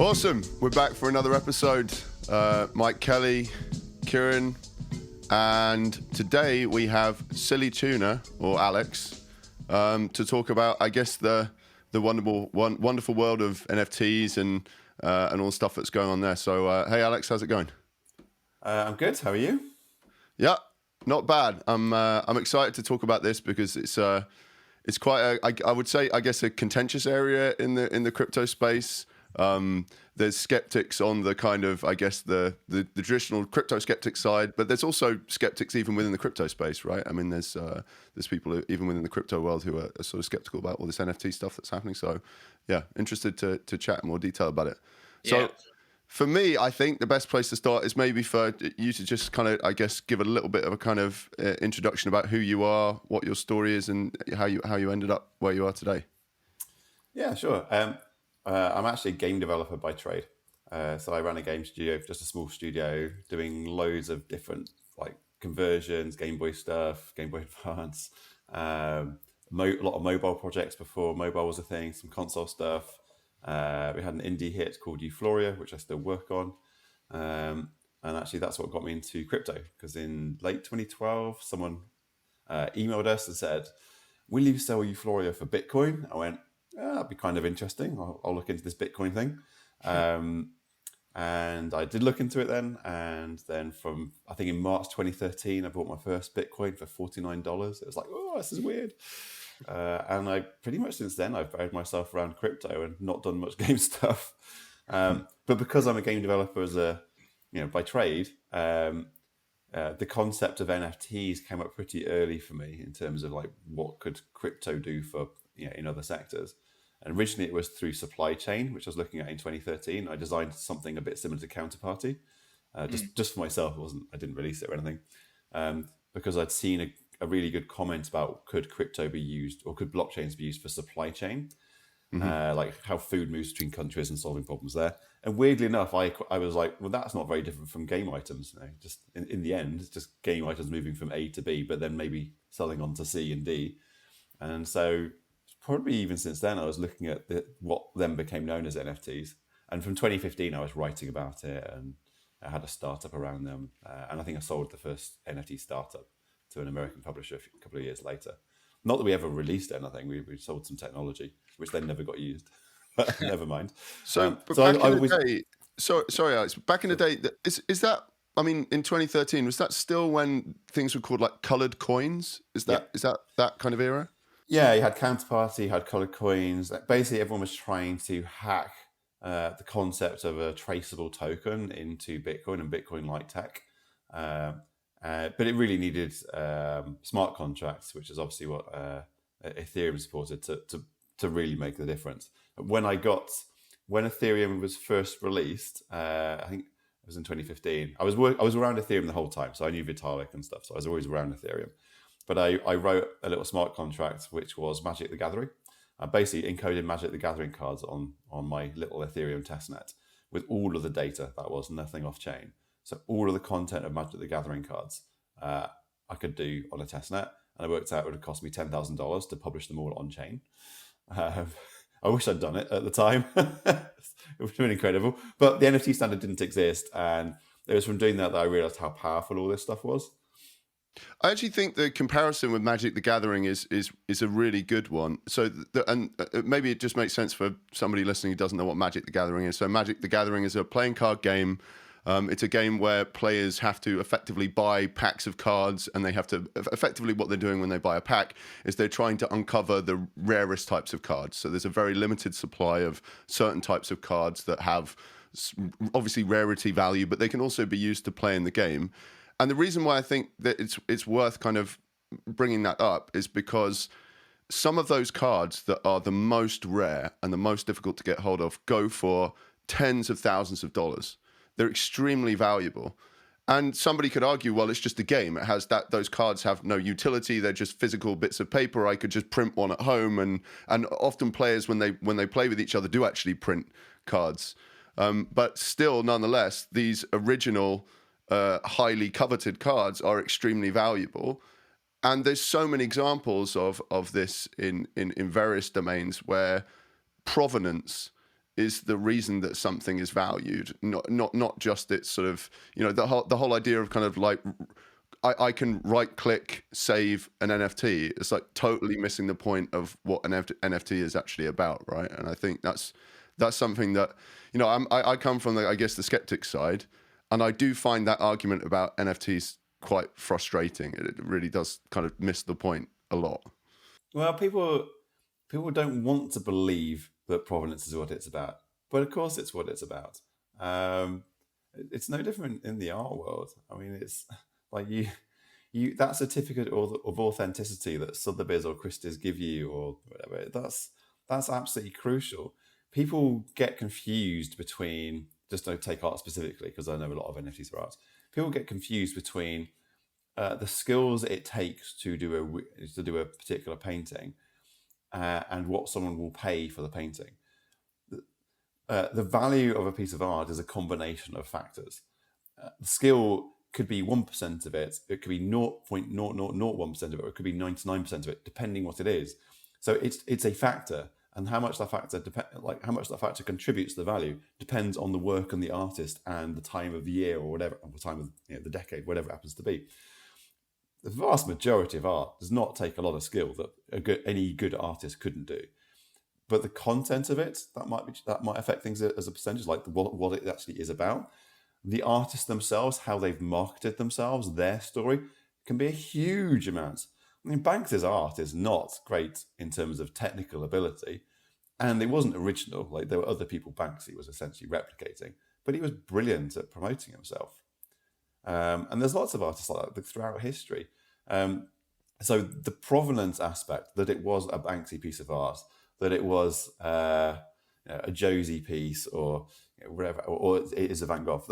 Awesome. We're back for another episode. Mike Kelly, Kieran, and today we have Sillytuna, or Alex, to talk about, I guess, the wonderful world of NFTs and all the stuff that's going on there. So, hey, Alex, how's it going? I'm good. How are you? Yeah, not bad. I'm excited to talk about this because it's quite I would say, I guess, a contentious area in the crypto space. There's skeptics on the kind of, I guess, the traditional crypto skeptic side, but there's also skeptics even within the crypto space, right? I mean, there's people even within the crypto world who are sort of skeptical about all this NFT stuff that's happening. So, yeah, interested to chat in more detail about it. So, Yeah. for me, I think the best place to start is maybe for you to just kind of, I guess, give a little bit of a kind of introduction about who you are, what your story is, and how you ended up where you are today. Yeah, sure. I'm actually a game developer by trade. So I run a game studio, just a small studio, doing loads of different like conversions, Game Boy stuff, Game Boy Advance, a lot of mobile projects before mobile was a thing, some console stuff. We had an indie hit called Euphoria, which I still work on. And actually that's what got me into crypto, because in late 2012, someone emailed us and said, will you sell Euphoria for Bitcoin? I went, that'd be kind of interesting. I'll look into this Bitcoin thing. And I did look into it then. And then from, I think in March 2013, I bought my first Bitcoin for $49. It was like, oh, this is weird. And I pretty much since then, I've buried myself around crypto and not done much game stuff. But because I'm a game developer by trade, the concept of NFTs came up pretty early for me in terms of like what could crypto do for in other sectors. And originally it was through supply chain, which I was looking at in 2013. I designed something a bit similar to Counterparty, just for myself. I didn't release it or anything, because I'd seen a really good comment about could crypto be used or could blockchains be used for supply chain, like how food moves between countries and solving problems there. And weirdly enough, I was like, well, that's not very different from game items. Just in the end, it's just game items moving from A to B, but then maybe selling on to C and D. And so probably even since then, I was looking at what then became known as NFTs. And from 2015, I was writing about it, and I had a startup around them. And I think I sold the first NFT startup to an American publisher a couple of years later. Not that we ever released anything. We sold some technology, which then never got used. But never mind. Sorry, Alex. Back in the day, is that? I mean, in 2013, was that still when things were called like colored coins? Is that kind of era? Yeah, you had Counterparty, you had colored coins. Basically, everyone was trying to hack the concept of a traceable token into Bitcoin and Bitcoin-like tech. But it really needed smart contracts, which is obviously what Ethereum supported to really make the difference. When Ethereum was first released, I think it was in 2015. I was around Ethereum the whole time, so I knew Vitalik and stuff. So I was always around Ethereum. But I wrote a little smart contract, which was Magic the Gathering. I basically encoded Magic the Gathering cards on my little Ethereum testnet with all of the data. That was nothing off chain. So all of the content of Magic the Gathering cards I could do on a testnet. And I worked out it would have cost me $10,000 to publish them all on chain. I wish I'd done it at the time. It would have been incredible. But the NFT standard didn't exist. And it was from doing that I realized how powerful all this stuff was. I actually think the comparison with Magic the Gathering is a really good one. So, maybe it just makes sense for somebody listening who doesn't know what Magic the Gathering is. So, Magic the Gathering is a playing card game. It's a game where players have to effectively buy packs of cards, and they have to effectively what they're doing when they buy a pack is they're trying to uncover the rarest types of cards. So, there's a very limited supply of certain types of cards that have obviously rarity value, but they can also be used to play in the game. And the reason why I think that it's worth kind of bringing that up is because some of those cards that are the most rare and the most difficult to get hold of go for tens of thousands of dollars. They're extremely valuable. And somebody could argue, well, it's just a game. It has those cards have no utility. They're just physical bits of paper. I could just print one at home. And often players, when they play with each other, do actually print cards. But still, nonetheless, these original highly coveted cards are extremely valuable. And there's so many examples of this in various domains where provenance is the reason that something is valued, not just its sort of, the whole idea of kind of like I can right click save an NFT. It's like totally missing the point of what an NFT is actually about, right? And I think that's something that, I come from I guess the skeptic side, and I do find that argument about NFTs quite frustrating. It really does kind of miss the point a lot. Well, people don't want to believe that provenance is what it's about, but of course it's what it's about. Um, it's no different in the art world. I mean, it's like that certificate of authenticity that Sotheby's or Christie's give you or whatever. That's absolutely crucial. People get confused between, just don't take art specifically because I know a lot of NFTs are art. People get confused between the skills it takes to do a particular painting and what someone will pay for the painting. The value of a piece of art is a combination of factors. The skill could be 1% of it, it could be 0.0001% of it, or it could be 99% of it, depending what it is. So it's a factor, and how much that factor contributes to the value depends on the work and the artist and the time of the year or whatever, or the time of the decade, whatever it happens to be. The vast majority of art does not take a lot of skill that any good artist couldn't do. But the content of it, that might affect things as a percentage, like what it actually is about. The artists themselves, how they've marketed themselves, their story, can be a huge amount. I mean, Banks's art is not great in terms of technical ability, and it wasn't original. Like, there were other people Banksy was essentially replicating, but he was brilliant at promoting himself. And there's lots of artists like that throughout history. So the provenance aspect, that it was a Banksy piece of art, that it was a Josie piece, or whatever, or it is a Van Gogh,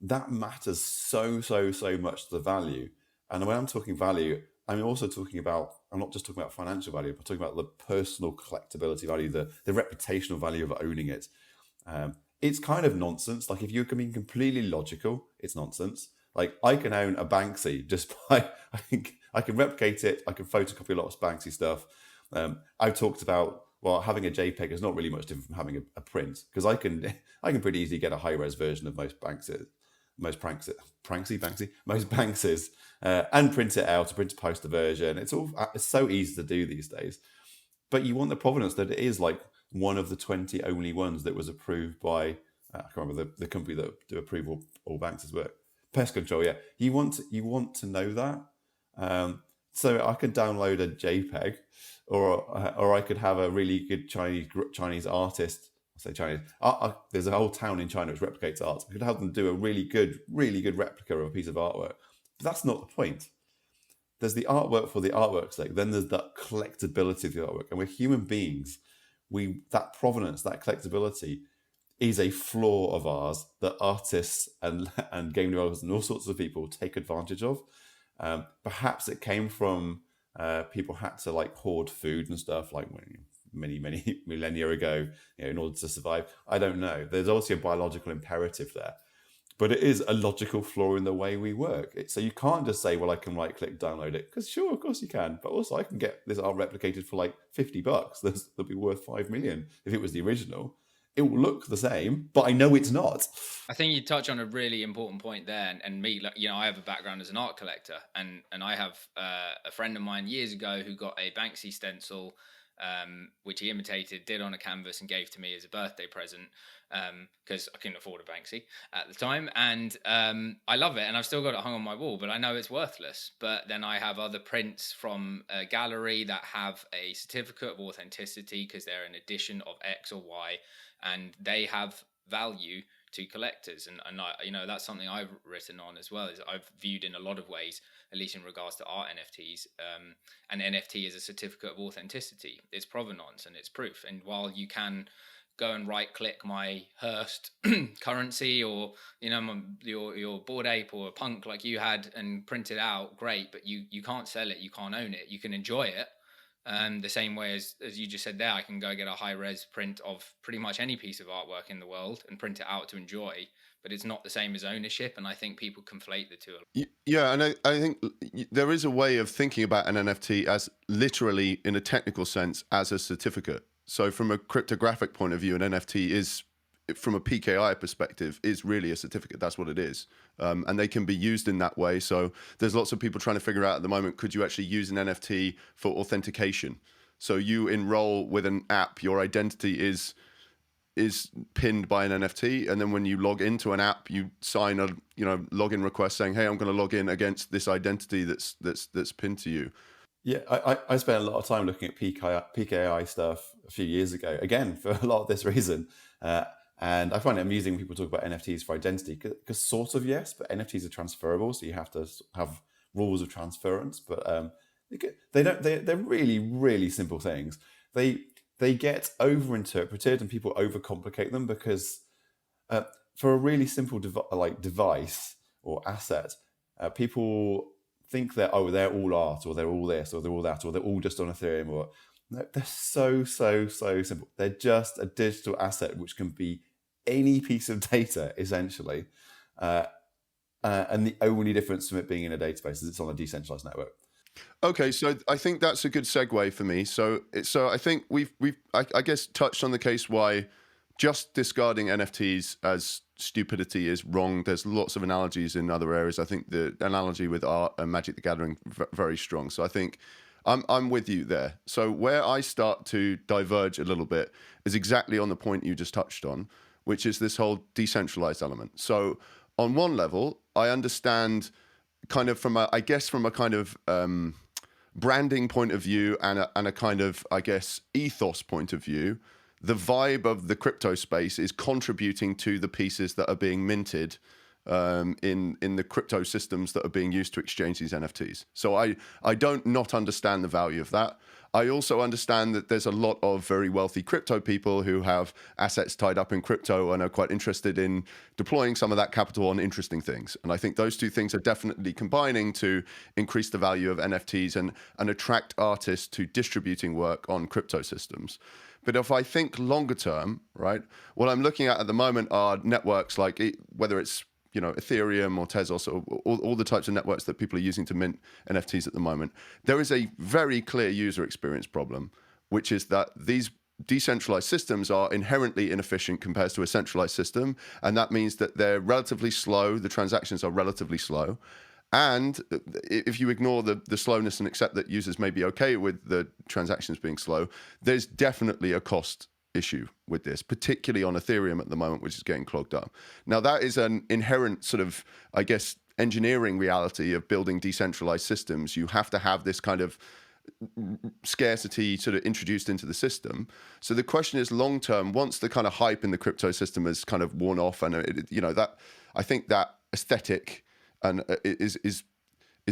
that matters so much to the value. And when I'm talking value, I'm also talking about, I'm not just talking about financial value, but talking about the personal collectability value, the reputational value of owning it. It's kind of nonsense. Like, if you're being completely logical, it's nonsense. Like, I can own a Banksy just by, I can replicate it, I can photocopy a lot of Banksy stuff. I've talked about, well, having a JPEG is not really much different from having a print, because I can pretty easily get a high-res version of most Banksys, and print it out, to print a poster version. It's so easy to do these days. But you want the provenance that it is like one of the 20 only ones that was approved by, I can't remember the company that do approve all Banks's work. Pest Control, yeah. You want to know that. So I could download a JPEG, or I could have a really good Chinese artist. I say Chinese. There's a whole town in China which replicates art. I could have them do a really good replica of a piece of artwork. But that's not the point. There's the artwork for the artwork's sake. Then there's that collectability of the artwork. And we're human beings. That provenance, that collectability, is a flaw of ours that artists and game developers and all sorts of people take advantage of. Perhaps it came from people had to like hoard food and stuff like many millennia ago, in order to survive. I don't know. There's obviously a biological imperative there, but it is a logical flaw in the way we work. So you can't just say, well, I can right click download it, because sure, of course you can, but also I can get this art replicated for like $50. That'll be worth 5 million if it was the original. It will look the same, but I know it's not. I think you touch on a really important point there, and me, like, I have a background as an art collector, and I have a friend of mine years ago who got a Banksy stencil, which he imitated, did on a canvas, and gave to me as a birthday present, because I couldn't afford a Banksy at the time, and I love it, and I've still got it hung on my wall, but I know it's worthless. But then I have other prints from a gallery that have a certificate of authenticity because they're an edition of X or Y, and they have value to collectors, and that's something I've written on as well. Is I've viewed in a lot of ways, at least in regards to art NFTs, an NFT is a certificate of authenticity. It's provenance and it's proof. And while you can go and right click my Hearst currency, or your Bored Ape or a Punk like you had, and print it out, great, but you can't sell it, you can't own it. You can enjoy it. The same way as you just said there, I can go get a high-res print of pretty much any piece of artwork in the world and print it out to enjoy, but it's not the same as ownership, and I think people conflate the two. Yeah, and I think there is a way of thinking about an NFT as literally, in a technical sense, as a certificate. So from a cryptographic point of view, an NFT is, from a PKI perspective, is really a certificate. That's what it is. And they can be used in that way. So there's lots of people trying to figure out at the moment, could you actually use an NFT for authentication? So you enroll with an app, your identity is pinned by an NFT, and then when you log into an app, you sign a login request saying, "Hey, I'm going to log in against this identity that's pinned to you." Yeah, I spent a lot of time looking at PKI stuff a few years ago, again, for a lot of this reason. And I find it amusing when people talk about NFTs for identity, because sort of, yes, but NFTs are transferable, so you have to have rules of transference. But they're really, really simple things. They get overinterpreted and people overcomplicate them because for a really simple device or asset, people think that, oh, they're all art, or they're all this, or they're all that, or they're all just on Ethereum. Or no, they're so simple. They're just a digital asset which can be any piece of data, essentially. And the only difference from it being in a database is it's on a decentralized network. Okay, so I think that's a good segue for me. So I think we've I guess touched on the case why just discarding NFTs as stupidity is wrong. There's lots of analogies in other areas. I think the analogy with art and Magic the Gathering very strong. So I think I'm with you there. So where I start to diverge a little bit is exactly on the point you just touched on, which is this whole decentralized element. So on one level, I understand kind of from a kind of branding point of view and a kind of, I guess, ethos point of view, the vibe of the crypto space is contributing to the pieces that are being minted in the crypto systems that are being used to exchange these NFTs. So I don't not understand the value of that. I also understand that there's a lot of very wealthy crypto people who have assets tied up in crypto and are quite interested in deploying some of that capital on interesting things. And I think those two things are definitely combining to increase the value of NFTs and attract artists to distributing work on crypto systems. But if I think longer term, right, what I'm looking at the moment are networks like, whether it's Ethereum or Tezos or all the types of networks that people are using to mint NFTs at the moment. There is a very clear user experience problem, which is that these decentralized systems are inherently inefficient compared to a centralized system. And that means that they're relatively slow. The transactions are relatively slow. And if you ignore the slowness and accept that users may be okay with the transactions being slow, there's definitely a cost issue with this, particularly on Ethereum at the moment, which is getting clogged up. Now, that is an inherent sort of, I guess, engineering reality of building decentralized systems. You have to have this kind of scarcity sort of introduced into the system. So the question is, long term, once the kind of hype in the crypto system has kind of worn off, and that I think that aesthetic and is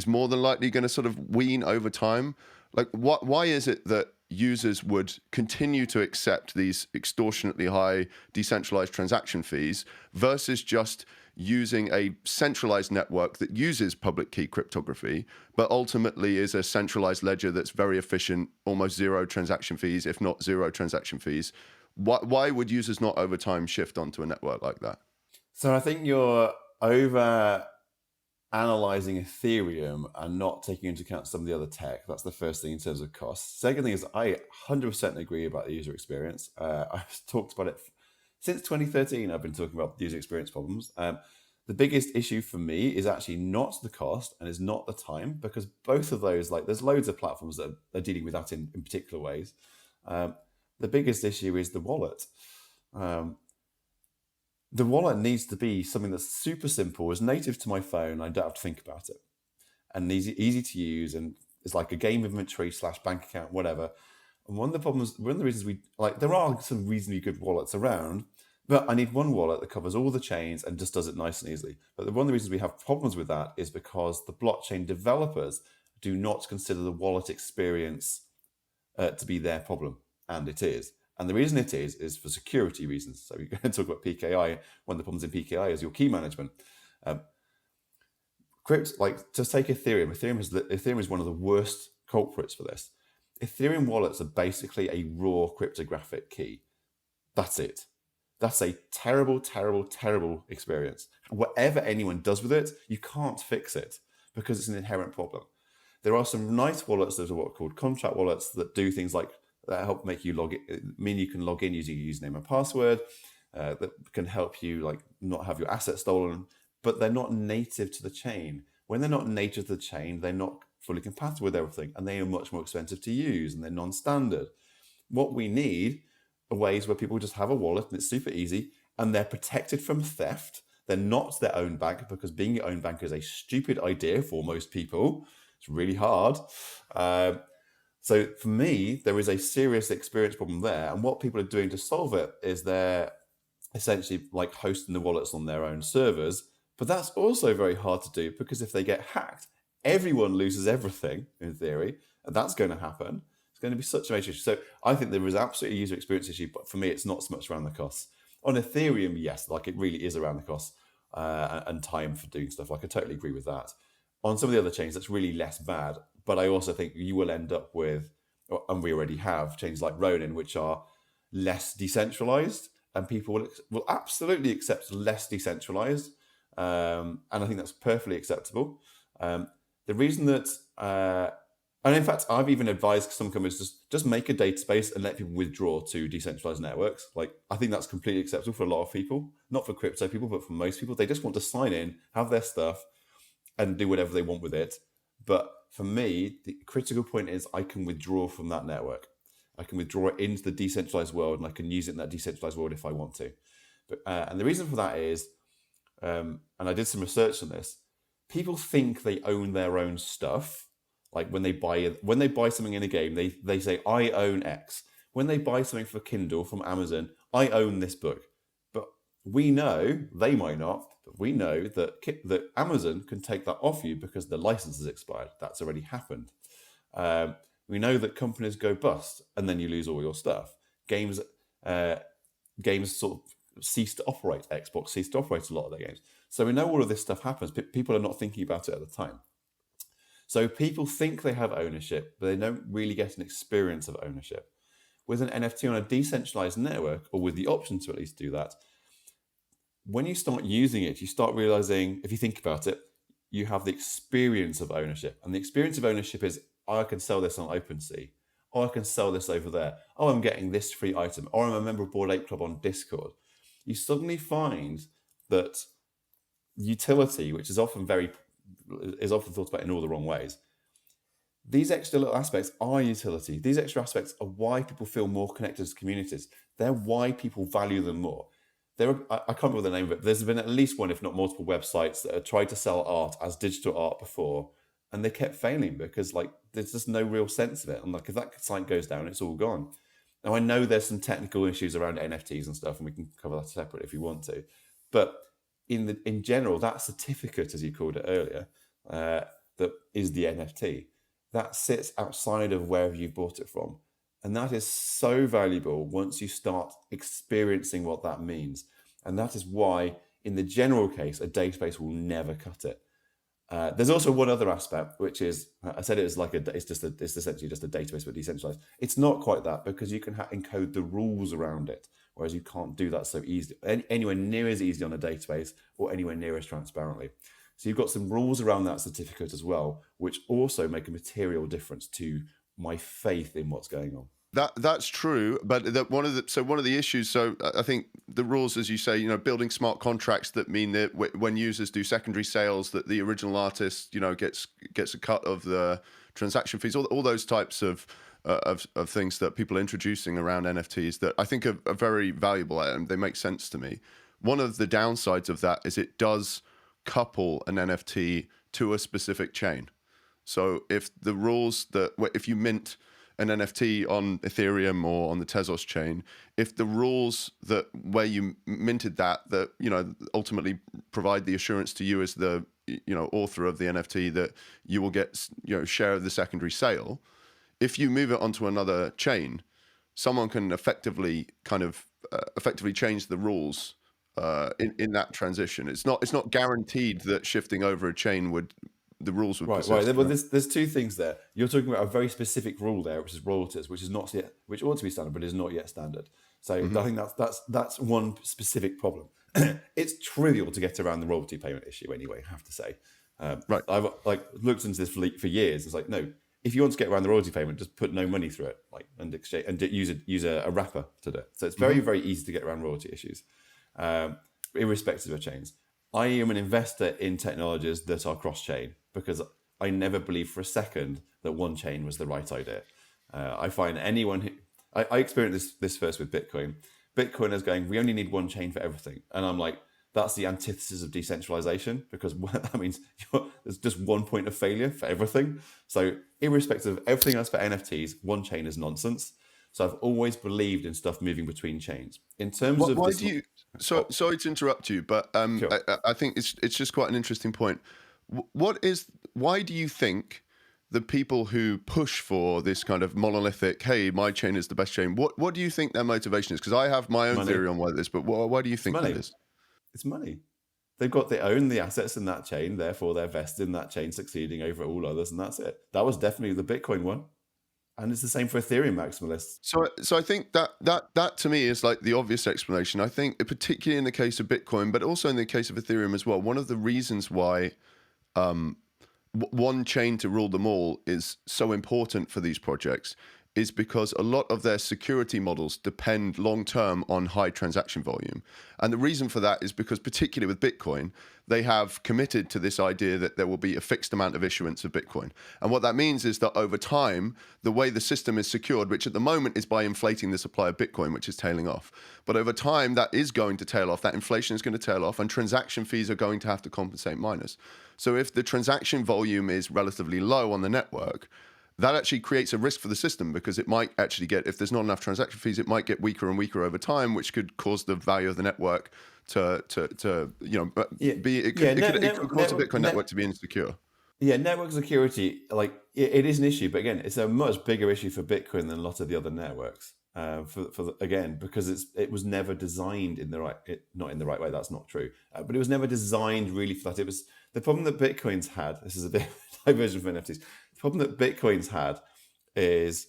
more than likely going to sort of wean over time. Like, why is it that users would continue to accept these extortionately high decentralized transaction fees versus just using a centralized network that uses public key cryptography, but ultimately is a centralized ledger that's very efficient, almost zero transaction fees, if not zero transaction fees? Why would users not over time shift onto a network like that? So I think you're over analyzing Ethereum and not taking into account some of the other tech. That's the first thing in terms of costs. Second thing is I 100% agree about the user experience. I've talked about it since 2013. I've been talking about the user experience problems. The biggest issue for me is actually not the cost and is not the time, because both of those, like, there's loads of platforms that are dealing with that in particular ways. The biggest issue is the wallet. The wallet needs to be something that's super simple, is native to my phone. I don't have to think about it, and easy to use, and it's like a game inventory / bank account, whatever. And one of the reasons we like, there are some reasonably good wallets around, but I need one wallet that covers all the chains and just does it nice and easily. But one of the reasons we have problems with that is because the blockchain developers do not consider the wallet experience to be their problem, and it is. And the reason it is for security reasons. So we're going to talk about PKI. One of the problems in PKI is your key management. Just take Ethereum. Ethereum is one of the worst culprits for this. Ethereum wallets are basically a raw cryptographic key. That's it. That's a terrible, terrible, terrible experience. Whatever anyone does with it, you can't fix it because it's an inherent problem. There are some nice wallets that are what are called contract wallets that do things like that help make you mean you can log in using your username and password, that can help you like not have your assets stolen, but they're not native to the chain. When they're not native to the chain, they're not fully compatible with everything, and they are much more expensive to use, and they're non-standard. What we need are ways where people just have a wallet and it's super easy, and they're protected from theft. They're not their own bank, because being your own bank is a stupid idea for most people. It's really hard. So for me, there is a serious experience problem there. And what people are doing to solve it is they're essentially like hosting the wallets on their own servers. But that's also very hard to do, because if they get hacked, everyone loses everything in theory. And that's going to happen. It's going to be such a major issue. So I think there is absolutely a user experience issue, but for me, it's not so much around the costs. On Ethereum, yes, like it really is around the costs and time for doing stuff. Like I totally agree with that. On some of the other chains, that's really less bad. But I also think you will end up with, and we already have, chains like Ronin, which are less decentralized, and people will absolutely accept less decentralized. And I think that's perfectly acceptable. The reason that, and in fact, I've even advised some companies just make a database and let people withdraw to decentralized networks. Like, I think that's completely acceptable for a lot of people, not for crypto people, but for most people. They just want to sign in, have their stuff, and do whatever they want with it. But for me, the critical point is I can withdraw from that network. I can withdraw it into the decentralized world, and I can use it in that decentralized world if I want to. But and the reason for that is, and I did some research on this, people think they own their own stuff. Like when they buy something in a game, they say, I own X. When they buy something for Kindle from Amazon, I own this book. But we know, they might not, but we know that Amazon can take that off you because the license has expired. That's already happened. We know that companies go bust and then you lose all your stuff. Games sort of cease to operate. Xbox ceased to operate a lot of their games. So we know all of this stuff happens, but people are not thinking about it at the time. So people think they have ownership, but they don't really get an experience of ownership. With an NFT on a decentralized network, or with the option to at least do that, when you start using it, you start realizing, if you think about it, you have the experience of ownership. And the experience of ownership is, I can sell this on OpenSea. Oh, I can sell this over there. Oh, I'm getting this free item. Or I'm a member of Bored Ape Club on Discord. You suddenly find that utility, which is often thought about in all the wrong ways. These extra little aspects are utility. These extra aspects are why people feel more connected to communities. They're why people value them more. I can't remember the name of it. There's been at least one, if not multiple, websites that have tried to sell art as digital art before, and they kept failing because like there's just no real sense of it. And like if that site goes down, it's all gone. Now I know there's some technical issues around NFTs and stuff, and we can cover that separate if you want to. But in general, that certificate, as you called it earlier, that is the NFT, that sits outside of wherever you bought it from. And that is so valuable once you start experiencing what that means. And that is why, in the general case, a database will never cut it. There's also one other aspect, which is, I said it's essentially just a database but decentralized. It's not quite that, because you can encode the rules around it, whereas you can't do that so easily, anywhere near as easily on a database or anywhere near as transparently. So you've got some rules around that certificate as well, which also make a material difference to my faith in what's going on. That's true, but one of the issues. So I think the rules, as you say, building smart contracts that mean that when users do secondary sales, that the original artist, gets a cut of the transaction fees. All those types of things that people are introducing around NFTs that I think are very valuable and they make sense to me. One of the downsides of that is it does couple an NFT to a specific chain. So if the rules if you mint an NFT on Ethereum or on the Tezos chain, if the rules that where you minted that ultimately provide the assurance to you as the author of the NFT that you will get share of the secondary sale, if you move it onto another chain, someone can effectively change the rules in that transition. It's not guaranteed that shifting over a chain the rules would persist. Right. Well, there's two things there. You're talking about a very specific rule there, which is royalties, which ought to be standard, but is not yet standard. So I think that's one specific problem. It's trivial to get around the royalty payment issue anyway, I have to say. Right. I've looked into this for years. It's like, no, if you want to get around the royalty payment, just put no money through it, like, and exchange and use a wrapper to do it. So it's very, very easy to get around royalty issues, irrespective of chains. I am an investor in technologies that are cross-chain because I never believed for a second that one chain was the right idea. I find anyone who I experienced this first with Bitcoin. Bitcoiners going, we only need one chain for everything, and I'm like, that's the antithesis of decentralization, because that means there's just one point of failure for everything. So irrespective of everything else for NFTs, one chain is nonsense. So I've always believed in stuff moving between chains. In terms of why this, do you? So sorry to interrupt you, but Sure. I think it's just quite an interesting point. Why do you think the people who push for this kind of monolithic, hey, my chain is the best chain, what do you think their motivation is? Because I have my own Money. theory on why this, but why do you think money. that is? It's money. They own the assets in that chain, therefore they're vested in that chain succeeding over all others, and that's it. That was definitely the Bitcoin one. And it's the same for Ethereum maximalists. So I think that to me is like the obvious explanation. I think particularly in the case of Bitcoin, but also in the case of Ethereum as well, one of the reasons why one chain to rule them all is so important for these projects is because a lot of their security models depend long-term on high transaction volume. And the reason for that is because, particularly with Bitcoin, they have committed to this idea that there will be a fixed amount of issuance of Bitcoin. And what that means is that over time, the way the system is secured, which at the moment is by inflating the supply of Bitcoin, which is tailing off. But over time, that is going to tail off. That inflation is going to tail off, and transaction fees are going to have to compensate miners. So if the transaction volume is relatively low on the network, that actually creates a risk for the system, because it might actually get, if there's not enough transaction fees, it might get weaker and weaker over time, which could cause the value of the network to it could cause the Bitcoin network to be insecure. Yeah, network security, like it is an issue, but again, it's a much bigger issue for Bitcoin than a lot of the other networks. Because it was never designed in the right, not in the right way. That's not true, but it was never designed really for that. It was the problem that Bitcoin's had. This is a bit of a diversion from NFTs. The problem that Bitcoin's had is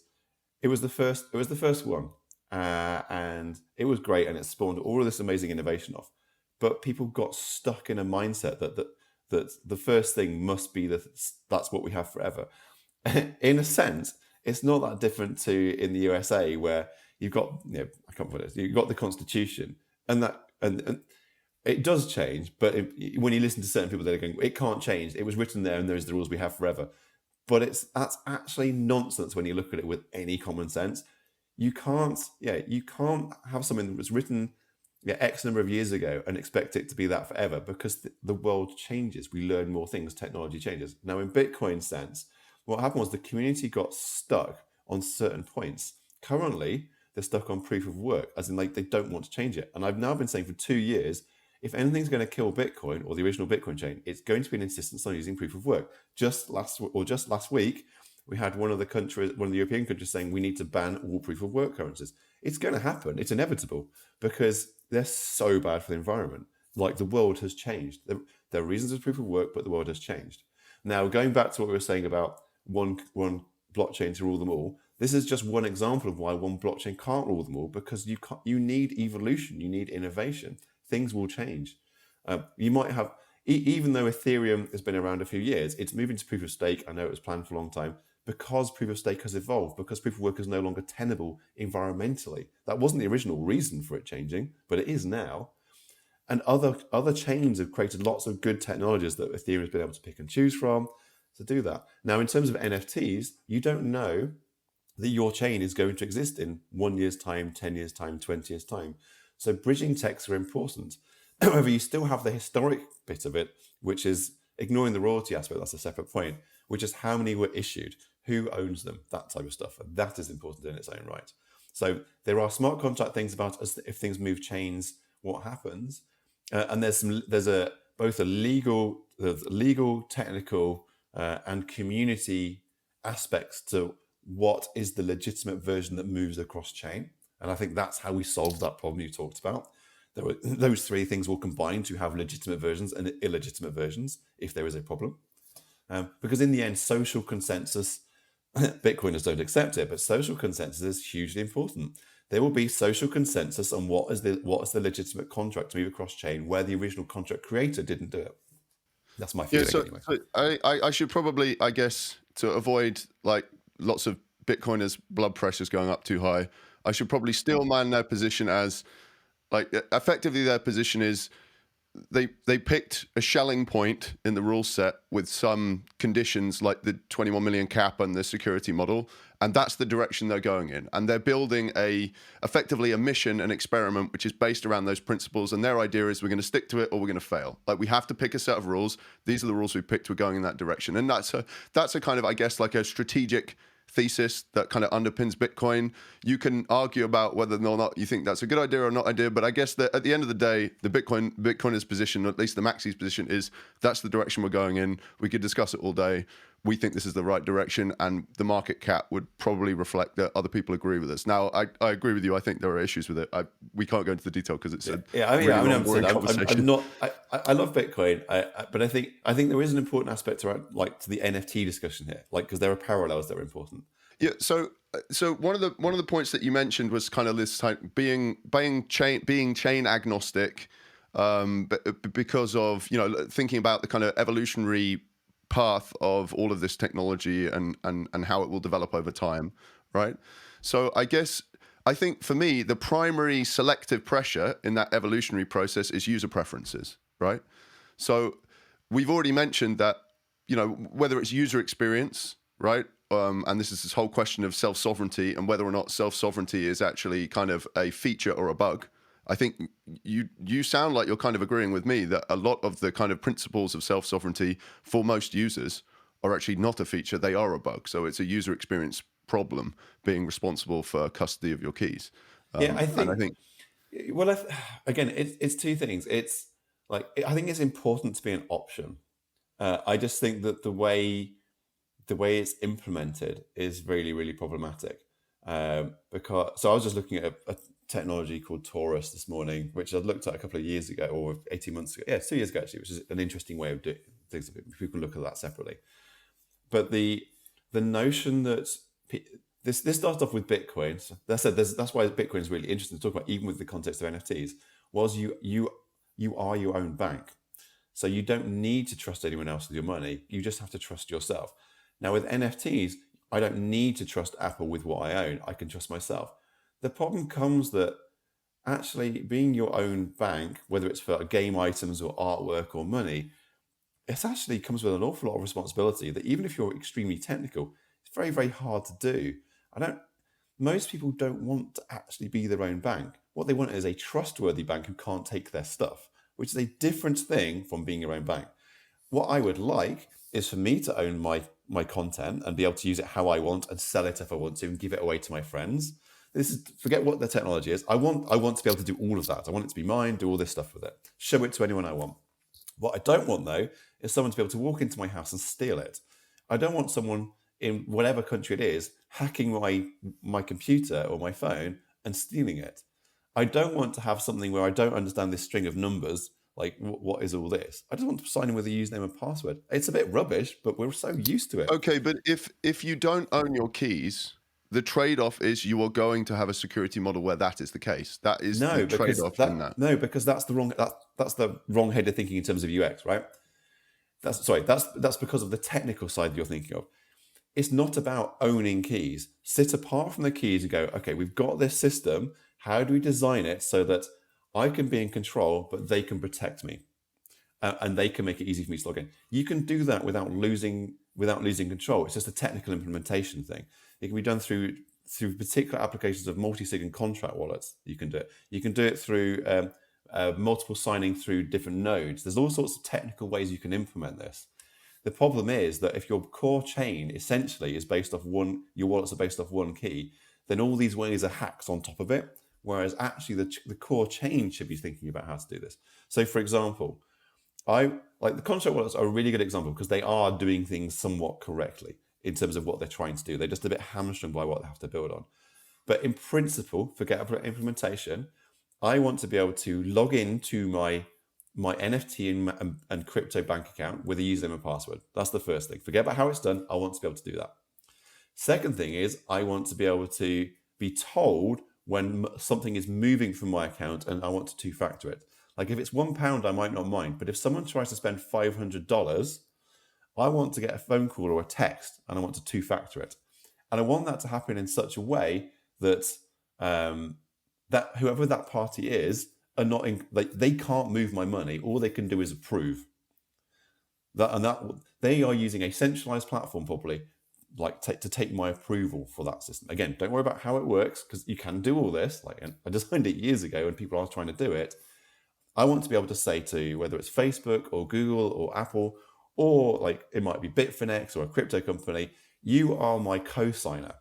it was the first one, and it was great, and it spawned all of this amazing innovation off. But people got stuck in a mindset that the first thing must be that's what we have forever. In a sense, it's not that different to in the USA, where you've got, I can't put it, you've got the Constitution, and it does change. But when you listen to certain people, they're going, it can't change. It was written there, and there's the rules we have forever. But that's actually nonsense when you look at it with any common sense. You can't have something that was written X number of years ago and expect it to be that forever, because the world changes. We learn more things, technology changes. Now, in Bitcoin's sense, what happened was the community got stuck on certain points. Currently, they're stuck on proof of work, as in, like, they don't want to change it. And I've now been saying for 2 years, if anything's going to kill Bitcoin or the original Bitcoin chain, it's going to be an insistence on using proof of work. Just last week, we had one of the European countries saying we need to ban all proof of work currencies. It's going to happen. It's inevitable, because they're so bad for the environment. Like, the world has changed. There are reasons for proof of work, but the world has changed. Now, going back to what we were saying about one blockchain to rule them all, this is just one example of why one blockchain can't rule them all, because you need evolution, you need innovation. Things will change. You might have, even though Ethereum has been around a few years, it's moving to proof of stake. I know it was planned for a long time, because proof of stake has evolved, because proof of work is no longer tenable environmentally. That wasn't the original reason for it changing, but it is now. And other chains have created lots of good technologies that Ethereum has been able to pick and choose from to do that. Now, in terms of NFTs, you don't know that your chain is going to exist in 1 year's time, 10 years' time, 20 years' time. So bridging techs are important. However, you still have the historic bit of it, which is ignoring the royalty aspect. That's a separate point, which is how many were issued, who owns them, that type of stuff. And that is important in its own right. So there are smart contract things about us, if things move chains, what happens. And there's both a legal, technical, and community aspects to what is the legitimate version that moves across chain. And I think that's how we solve that problem you talked about. Those three things will combine to have legitimate versions and illegitimate versions if there is a problem. Because in the end, social consensus, Bitcoiners don't accept it, but social consensus is hugely important. There will be social consensus on what is the legitimate contract to move across chain, where the original contract creator didn't do it. That's my feeling anyway. So I should probably, I guess, to avoid like lots of Bitcoiners' blood pressures going up too high, I should probably still man their position as like effectively their position is they picked a shelling point in the rule set with some conditions like the 21 million cap and the security model, and that's the direction they're going in. And they're building effectively a mission, an experiment, which is based around those principles. And their idea is we're going to stick to it or we're going to fail. Like we have to pick a set of rules. These are the rules we picked. We're going in that direction. And that's a kind of, I guess, like a strategic thesis that kind of underpins Bitcoin. You can argue about whether or not you think that's a good idea or not idea, but I guess that at the end of the day, the Bitcoiner's position, or at least the Maxi's position, is that's the direction we're going in. We could discuss it all day. We think this is the right direction, and the market cap would probably reflect that other people agree with us. Now, I agree with you. I think there are issues with it. We can't go into the detail because it's I'm not. I love Bitcoin, but I think there is an important aspect to the NFT discussion here, like because there are parallels that are important. Yeah. So one of the points that you mentioned was kind of this type being chain agnostic, because of thinking about the kind of evolutionary path of all of this technology and how it will develop over time, right? So I think for me, the primary selective pressure in that evolutionary process is user preferences, right? So we've already mentioned that, whether it's user experience, right? And this whole question of self-sovereignty and whether or not self-sovereignty is actually kind of a feature or a bug. I think you sound like you're kind of agreeing with me that a lot of the kind of principles of self-sovereignty for most users are actually not a feature, they are a bug. So it's a user experience problem being responsible for custody of your keys. I think again, it's two things. It's like, I think it's important to be an option. I just think that the way it's implemented is really, really problematic. So I was just looking at a technology called Taurus this morning, which I looked at a couple of years ago, or 18 months ago. Yeah, 2 years ago actually, which is an interesting way of doing things. People can look at that separately. But the notion that this started off with Bitcoin. So that's why Bitcoin is really interesting to talk about, even with the context of NFTs. Was you are your own bank, so you don't need to trust anyone else with your money. You just have to trust yourself. Now with NFTs, I don't need to trust Apple with what I own. I can trust myself. The problem comes that actually being your own bank, whether it's for game items or artwork or money, it actually comes with an awful lot of responsibility that even if you're extremely technical, it's very, very hard to do. Most people don't want to actually be their own bank. What they want is a trustworthy bank who can't take their stuff, which is a different thing from being your own bank. What I would like is for me to own my content and be able to use it how I want and sell it if I want to and give it away to my friends. Forget what the technology is. I want to be able to do all of that. I want it to be mine, do all this stuff with it, show it to anyone I want. What I don't want, though, is someone to be able to walk into my house and steal it. I don't want someone in whatever country it is hacking my computer or my phone and stealing it. I don't want to have something where I don't understand this string of numbers. Like, what is all this? I just want to sign in with a username and password. It's a bit rubbish, but we're so used to it. Okay, but if you don't own your keys, the trade-off is you are going to have a security model where that is the case. That is the trade-off in that. No, because that's the wrong head of thinking in terms of UX, right? That's because of the technical side that you're thinking of. It's not about owning keys. Sit apart from the keys and go, okay, we've got this system. How do we design it so that I can be in control, but they can protect me, and they can make it easy for me to log in? You can do that without losing control. It's just a technical implementation thing. It can be done through particular applications of multi-sig and contract wallets. You can do it. You can do it through multiple signing through different nodes. There's all sorts of technical ways you can implement this. The problem is that if your core chain essentially is based off your wallets are based off one key, then all these ways are hacks on top of it. Whereas actually the core chain should be thinking about how to do this. So for example, the contract wallets are a really good example because they are doing things somewhat correctly in terms of what they're trying to do. They're just a bit hamstrung by what they have to build on. But in principle, forget about implementation. I want to be able to log into my NFT and crypto bank account with a username and password. That's the first thing. Forget about how it's done. I want to be able to do that. Second thing is I want to be able to be told when something is moving from my account and I want to two-factor it. Like if it's £1, I might not mind. But if someone tries to spend $500, I want to get a phone call or a text, and I want to two-factor it. And I want that to happen in such a way that that whoever that party is are not they can't move my money. All they can do is approve. That they are using a centralized platform probably to take my approval for that system. Again, don't worry about how it works, because you can do all this. I designed it years ago when people are trying to do it. I want to be able to say to whether it's Facebook or Google or Apple, or it might be Bitfinex or a crypto company, you are my co-signer.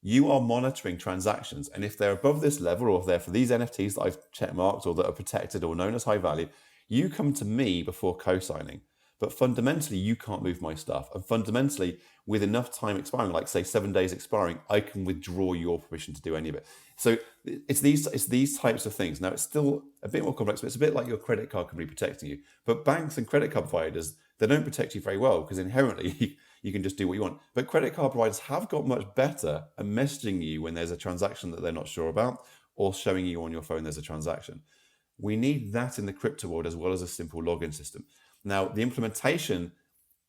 You are monitoring transactions. And if they're above this level, or if they're for these NFTs that I've checkmarked or that are protected or known as high value, you come to me before co-signing. But fundamentally, you can't move my stuff. And fundamentally, with enough time expiring, like say 7 days expiring, I can withdraw your permission to do any of it. So it's these types of things. Now, it's still a bit more complex, but it's a bit like your credit card company protecting you. But banks and credit card providers, they don't protect you very well, because inherently you can just do what you want. But credit card providers have got much better at messaging you when there's a transaction that they're not sure about, or showing you on your phone there's a transaction. We need that in the crypto world, as well as a simple login system. Now, the implementation,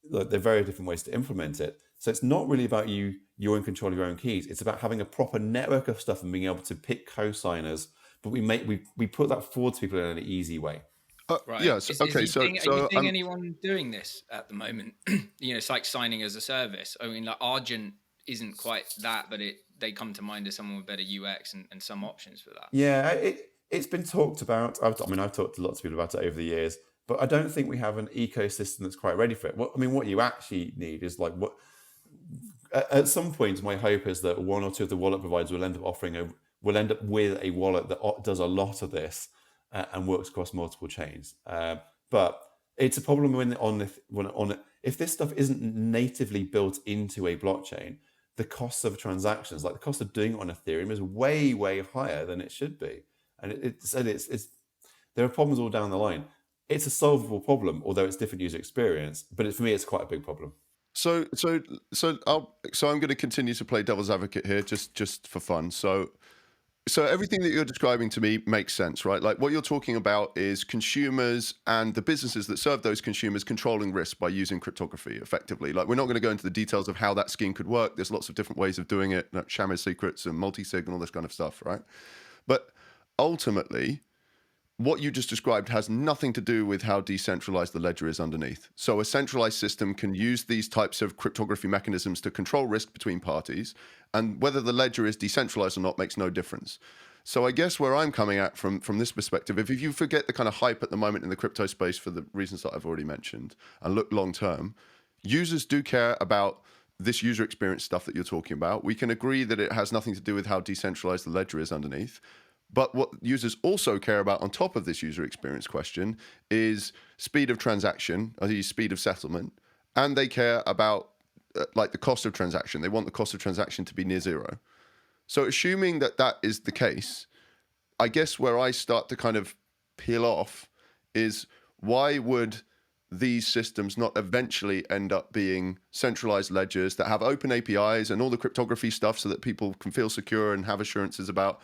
there are very different ways to implement it. So it's not really about you're in control of your own keys. It's about having a proper network of stuff and being able to pick co-signers. But we put that forward to people in an easy way. Right. Yes. Are you seeing I'm, anyone doing this at the moment? It's like signing as a service. I mean, Argent isn't quite that, but they come to mind as someone with better UX and some options for that. Yeah, it's been talked about. I've talked to lots of people about it over the years, but I don't think we have an ecosystem that's quite ready for it. What you actually need is at some point, my hope is that one or two of the wallet providers will end up with a wallet that does a lot of this and works across multiple chains. But it's a problem if this stuff isn't natively built into a blockchain, the cost of transactions, like the cost of doing it on Ethereum, is way, way higher than it should be. And there are problems all down the line. It's a solvable problem, although it's different user experience. But for me, it's quite a big problem. So I'm going to continue to play devil's advocate here, just for fun. So everything that you're describing to me makes sense, right? Like, what you're talking about is consumers and the businesses that serve those consumers controlling risk by using cryptography effectively. Like, we're not going to go into the details of how that scheme could work. There's lots of different ways of doing it, like Shammers secrets and multi-sig and all this kind of stuff, right? But ultimately, what you just described has nothing to do with how decentralized the ledger is underneath. So a centralized system can use these types of cryptography mechanisms to control risk between parties, and whether the ledger is decentralized or not makes no difference. So I guess where I'm coming at from this perspective, if you forget the kind of hype at the moment in the crypto space for the reasons that I've already mentioned, and look long term, users do care about this user experience stuff that you're talking about. We can agree that it has nothing to do with how decentralized the ledger is underneath. But what users also care about on top of this user experience question is speed of transaction, i.e. speed of settlement, and they care about the cost of transaction. They want the cost of transaction to be near zero. So assuming that is the case, I guess where I start to kind of peel off is, why would these systems not eventually end up being centralized ledgers that have open APIs and all the cryptography stuff, so that people can feel secure and have assurances about,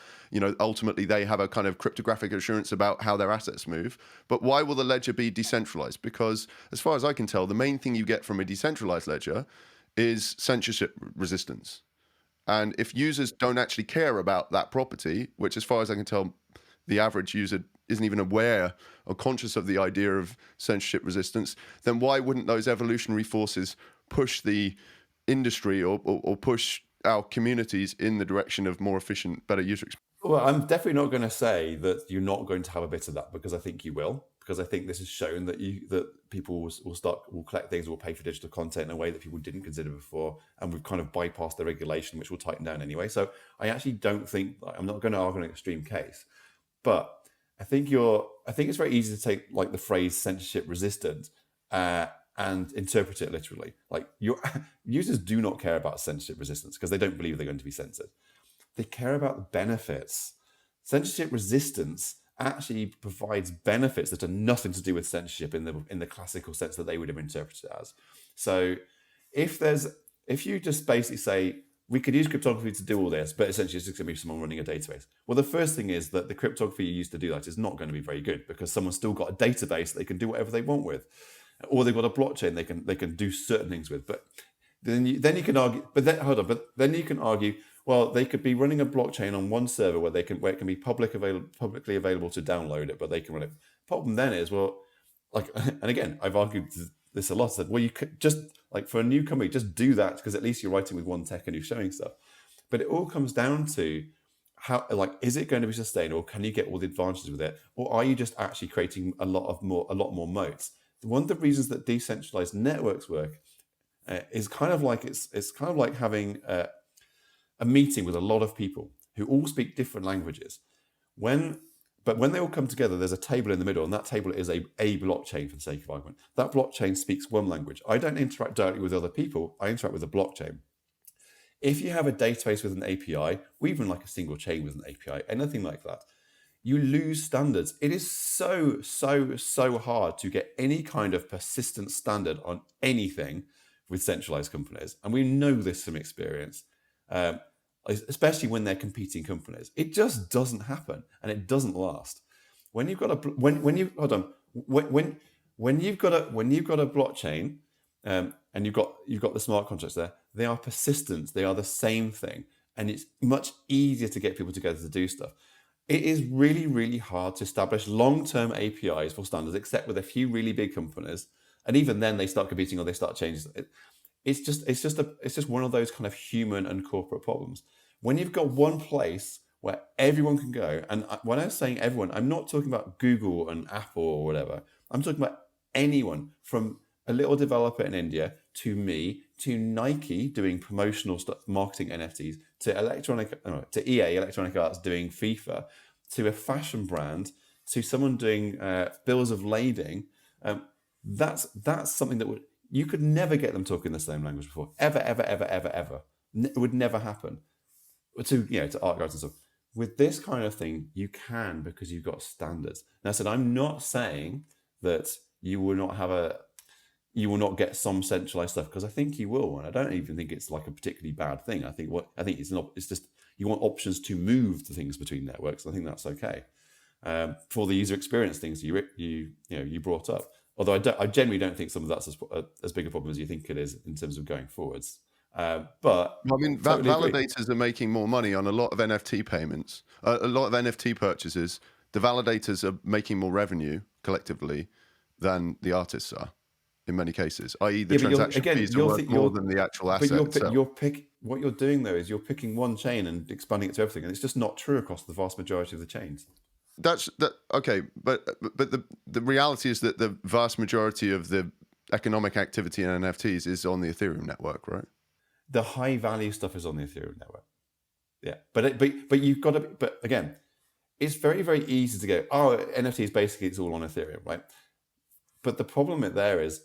ultimately they have a kind of cryptographic assurance about how their assets move. But why will the ledger be decentralized? Because as far as I can tell, the main thing you get from a decentralized ledger is censorship resistance. And if users don't actually care about that property, which as far as I can tell, the average user isn't even aware or conscious of the idea of censorship resistance, then why wouldn't those evolutionary forces push the industry or push our communities in the direction of more efficient, better user experience? Well, I'm definitely not going to say that you're not going to have a bit of that, because I think you will. Because I think this has shown that people will collect things, will pay for digital content in a way that people didn't consider before, and we've kind of bypassed the regulation, which will tighten down anyway. So I actually don't think, I'm not going to argue an extreme case, but I think it's very easy to take the phrase censorship resistant and interpret it literally. Your users do not care about censorship resistance because they don't believe they're going to be censored. They care about the benefits. Censorship resistance actually provides benefits that are nothing to do with censorship in the classical sense that they would have interpreted it as. So if you just basically say, we could use cryptography to do all this, but essentially it's just going to be someone running a database. Well, the first thing is that the cryptography you use to do that is not going to be very good, because someone's still got a database they can do whatever they want with. or they've got a blockchain they can do certain things with. But then you can argue, but then you can argue, well, they could be running a blockchain on one server where it can be publicly available to download it, but they can run it. Problem then is, well, like, and again, I've argued this a lot. Said, well, you could just, like, for a new company, just do that, because at least you're writing with one tech and you're showing stuff. But it all comes down to how, like, is it going to be sustained, or can you get all the advantages with it, or are you just actually creating a lot more moats? One of the reasons that decentralized networks work is kind of like it's kind of like having a meeting with a lot of people who all speak different languages. But when they all come together, there's a table in the middle, and that table is a blockchain, for the sake of argument. That blockchain speaks one language. I don't interact directly with other people. I interact with the blockchain. If you have a database with an API, or even like a single chain with an API, anything like that, you lose standards. It is so hard to get any kind of persistent standard on anything with centralized companies. And we know this from experience. Especially when they're competing companies, it just doesn't happen, and it doesn't last. When you've got a blockchain, and you've got the smart contracts there, they are persistent. They are the same thing, and it's much easier to get people together to do stuff. It is really hard to establish long-term APIs for standards, except with a few really big companies, and even then they start competing or they start changing. It's just one of those kind of human and corporate problems. When you've got one place where everyone can go, and when I'm saying everyone, I'm not talking about Google and Apple or whatever. I'm talking about anyone, from a little developer in India to me, to Nike doing promotional stuff, marketing NFTs, to EA, Electronic Arts, doing FIFA, to a fashion brand, to someone doing bills of lading. That's something that you could never get them talking the same language before, ever. It would never happen. To art guides and stuff. With this kind of thing, you can, because you've got standards. Now, I said, I'm not saying that you will not get some centralized stuff, because I think you will, and I don't even think it's like a particularly bad thing. I think it's just you want options to move the things between networks. I think that's okay. For the user experience things you brought up. Although I generally don't think some of that's as big a problem as you think it is in terms of going forwards. But I mean, totally validators are making more money on a lot of NFT payments, a lot of NFT purchases. The validators are making more revenue collectively than the artists are, in many cases. I.e., the transaction fees are worth more than the actual asset itself. What you're doing though is you're picking one chain and expanding it to everything, and it's just not true across the vast majority of the chains. Okay, but the reality is that the vast majority of the economic activity in NFTs is on the Ethereum network, right? The high value stuff is on the Ethereum network. Yeah, but you've got to. But again, it's very easy to go, oh, NFTs basically it's all on Ethereum, right? But the problem there is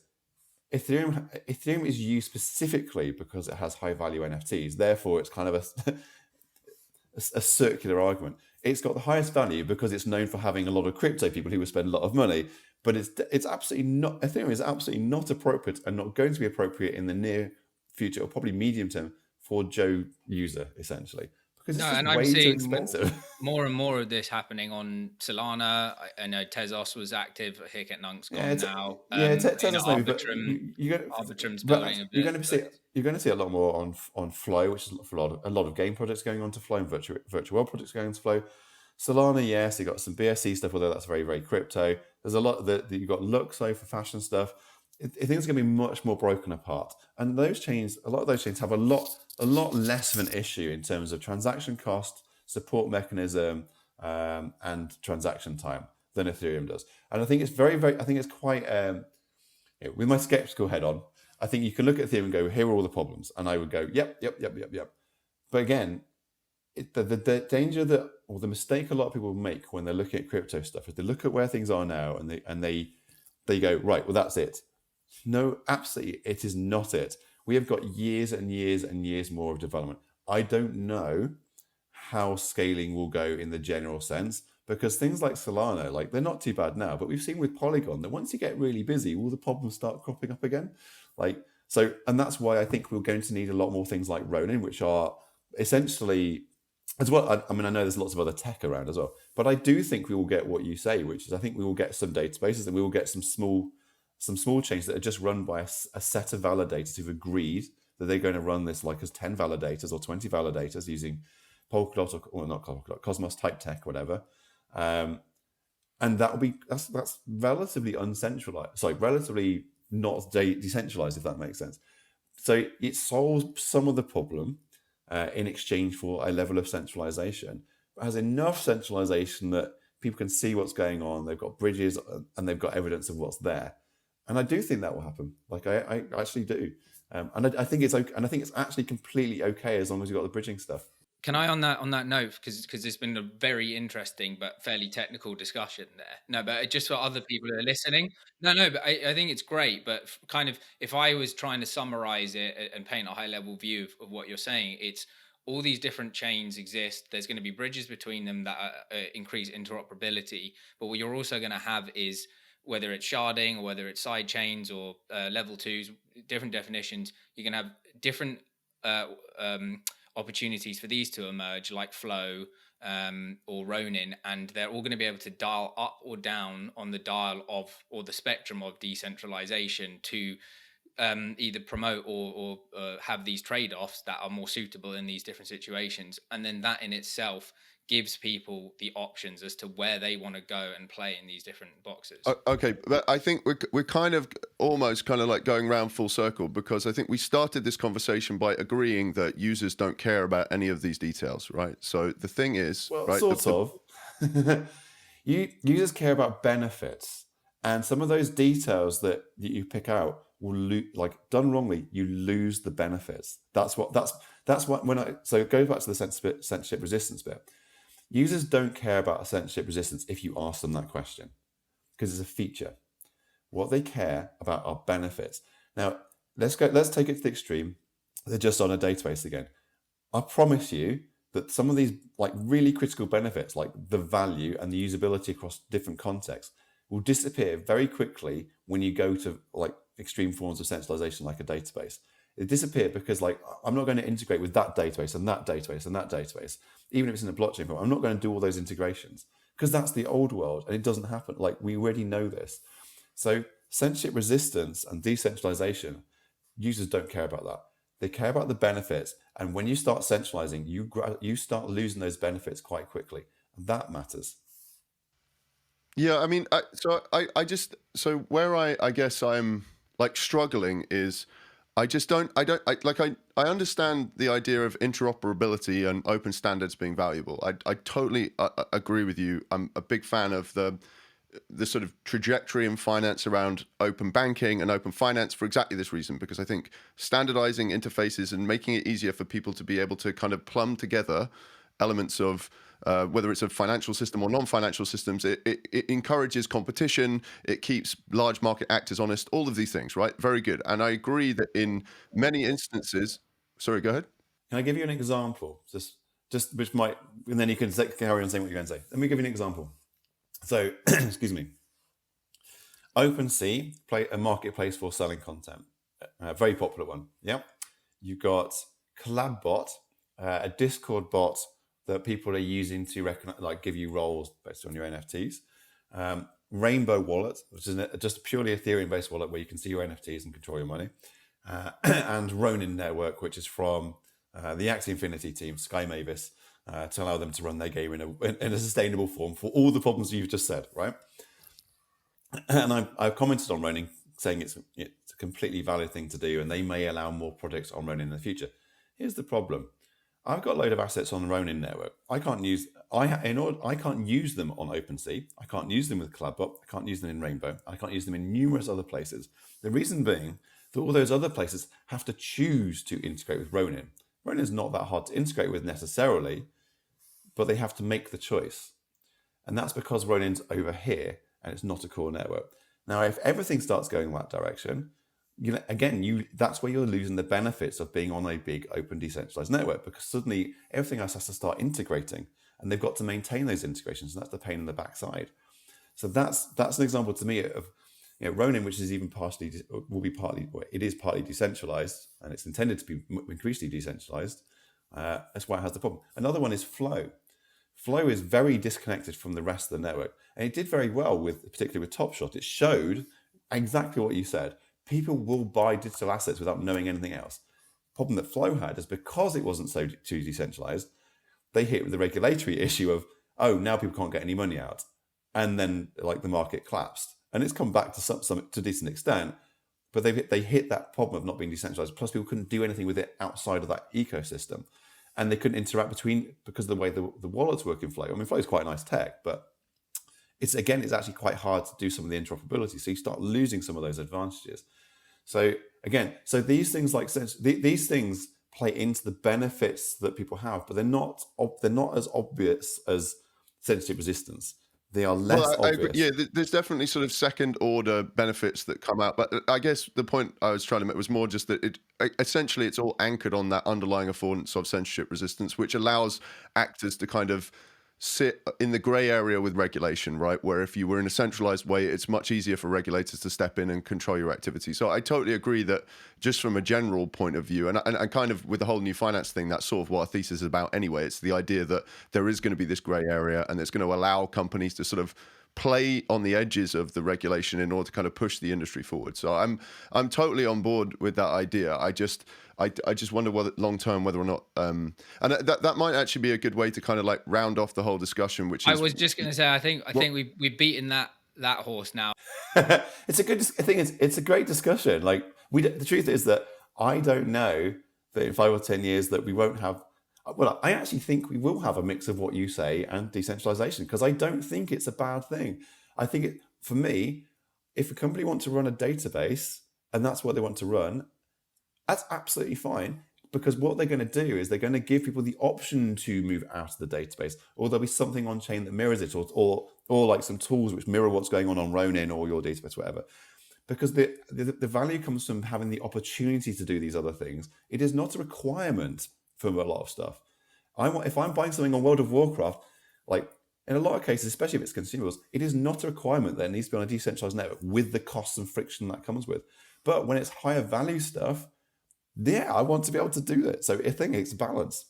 Ethereum is used specifically because it has high value NFTs. Therefore, it's kind of a circular argument. It's got the highest value because it's known for having a lot of crypto people who will spend a lot of money. But it's absolutely not. Ethereum is absolutely not appropriate, and not going to be appropriate in the near future, or probably medium term, for Joe user, essentially, because it's just way too expensive. More and more of this happening on Solana. I know Tezos was active. Hicket Nunk's gone now. Tezos maybe, Arbitrum's building. You're going to see a lot more on Flow, which is a lot of game projects going on to Flow, and virtual world projects going on to Flow. Solana, yes, you got some BSC stuff, although that's very crypto. There's a lot that you've got Luxo for fashion stuff. I think it's going to be much more broken apart, and a lot of those chains have a lot less of an issue in terms of transaction cost, support mechanism, and transaction time than Ethereum does. And I think it's I think it's quite with my skeptical head on. I think you can look at Ethereum and go, here are all the problems, and I would go, yep. But again, the danger or the mistake a lot of people make when they're looking at crypto stuff is they look at where things are now and they go, right, well, that's it. No, absolutely, it is not it. We have got years and years and years more of development. I don't know how scaling will go in the general sense, because things like Solana, like, they're not too bad now, but we've seen with Polygon that once you get really busy, all the problems start cropping up again. And that's why I think we're going to need a lot more things like Ronin, which are essentially, as well, I mean, I know there's lots of other tech around as well, but I do think we will get what you say, which is I think we will get some databases and we will get some small some small chains that are just run by a set of validators who've agreed that they're going to run this like as 10 validators or 20 validators using Polkadot or not Polkadot, Cosmos type tech, whatever. And that's relatively uncentralized, sorry, relatively not decentralized, if that makes sense. So it solves some of the problem in exchange for a level of centralization, but has enough centralization that people can see what's going on. They've got bridges and they've got evidence of what's there. And I do think that will happen. Like I actually do. And I think it's okay, and I think it's actually completely okay as long as you've got the bridging stuff. Can I on that note, because it's been a very interesting but fairly technical discussion there. No, but just for other people that are listening. No, but I think it's great. But kind of if I was trying to summarize it and paint a high level view of what you're saying, it's all these different chains exist. There's going to be bridges between them that increase interoperability. But what you're also going to have is, whether it's sharding or whether it's side chains or level twos, different definitions, you're going to have different opportunities for these to emerge, like Flow or Ronin, and they're all going to be able to dial up or down on the dial of, or the spectrum of decentralization to either promote or have these trade-offs that are more suitable in these different situations. And then that in itself gives people the options as to where they want to go and play in these different boxes. Okay, but I think we're kind of almost kind of like going round full circle, because I think we started this conversation by agreeing that users don't care about any of these details, right? So the thing is, Well, right, sort of. Users care about benefits, and some of those details that you pick out will like done wrongly, you lose the benefits. That's what so it goes back to the censorship resistance bit. Users don't care about censorship resistance if you ask them that question, because it's a feature. What they care about are benefits. Now, let's take it to the extreme. They're just on a database again. I promise you that some of these like really critical benefits, like the value and the usability across different contexts, will disappear very quickly when you go to like extreme forms of centralization, like a database. It disappeared because like I'm not going to integrate with that database and that database and that database, even if it's in a blockchain form. I'm not going to do all those integrations because that's the old world and it doesn't happen. Like we already know this. So censorship resistance and decentralization, users don't care about that. They care about the benefits, and when you start centralizing, you start losing those benefits quite quickly, and that matters. Yeah, I mean, so where I guess I'm like struggling is I understand the idea of interoperability and open standards being valuable. I totally agree with you. I'm a big fan of the sort of trajectory in finance around open banking and open finance for exactly this reason, because I think standardizing interfaces and making it easier for people to be able to kind of plumb together elements of whether it's a financial system or non-financial systems, it encourages competition, it keeps large market actors honest, all of these things, right? Very good. And I agree that in many instances, sorry, go ahead. Can I give you an example? Just which might, and then you can carry on saying what you're going to say. Let me give you an example. So, excuse me. OpenSea, a marketplace for selling content, a very popular one. Yeah, you've got CollabBot, a Discord bot that people are using to recognize, like give you roles based on your NFTs. Rainbow Wallet, which is just a purely Ethereum-based wallet where you can see your NFTs and control your money. And Ronin Network, which is from the Axie Infinity team, Sky Mavis, to allow them to run their game in a sustainable form for all the problems you've just said, right? And I've commented on Ronin, saying it's a completely valid thing to do, and they may allow more projects on Ronin in the future. Here's the problem. I've got a load of assets on the Ronin network. I can't use them on OpenSea. I can't use them with CollabBot. I can't use them in Rainbow. I can't use them in numerous other places. The reason being that all those other places have to choose to integrate with Ronin. Ronin is not that hard to integrate with necessarily, but they have to make the choice. And that's because Ronin's over here and it's not a core network. Now, if everything starts going that direction, that's where you're losing the benefits of being on a big open decentralized network, because suddenly everything else has to start integrating, and they've got to maintain those integrations, and that's the pain in the backside. So that's an example to me of Ronin, which is even it is partly decentralized, and it's intended to be increasingly decentralized. That's why it has the problem. Another one is Flow. Flow is very disconnected from the rest of the network, and it did very well particularly with Top Shot. It showed exactly what you said. People will buy digital assets without knowing anything else. Problem that Flow had is because it wasn't so too decentralized, they hit with the regulatory issue of, oh, now people can't get any money out, and then like the market collapsed, and it's come back to some to a decent extent, but they hit that problem of not being decentralized. Plus, people couldn't do anything with it outside of that ecosystem, and they couldn't interact between because of the way the wallets work in Flow. I mean, Flow is quite nice tech, but it's actually quite hard to do some of the interoperability. So you start losing some of those advantages. So again, these things these things play into the benefits that people have, but they're not as obvious as censorship resistance. They are less Well, I agree. obvious. Yeah, there's definitely sort of second order benefits that come out, but I guess the point I was trying to make was more just that essentially it's all anchored on that underlying affordance of censorship resistance, which allows actors to kind of sit in the gray area with regulation, right? Where if you were in a centralized way, it's much easier for regulators to step in and control your activity. So I totally agree that just from a general point of view, and kind of with the whole new finance thing, that's sort of what our thesis is about anyway. It's the idea that there is going to be this gray area and it's going to allow companies to sort of play on the edges of the regulation in order to kind of push the industry forward. So I'm totally on board with that idea. I just wonder whether long term whether or not and that might actually be a good way to kind of like round off the whole discussion, which I is was just going to say, I think we've beaten that horse now. It's a good. I think it's a great discussion. Like the truth is that I don't know that in 5 or 10 years that we won't have. Well, I actually think we will have a mix of what you say and decentralization, because I don't think it's a bad thing. I think for me, if a company wants to run a database and that's what they want to run, that's absolutely fine, because what they're going to do is they're going to give people the option to move out of the database, or there'll be something on chain that mirrors it, or like some tools which mirror what's going on Ronin or your database, whatever. Because the value comes from having the opportunity to do these other things. It is not a requirement for a lot of stuff. If I'm buying something on World of Warcraft, like in a lot of cases, especially if it's consumables, it is not a requirement that it needs to be on a decentralized network with the costs and friction that comes with. But when it's higher value stuff, yeah, I want to be able to do that. So I think it's balance.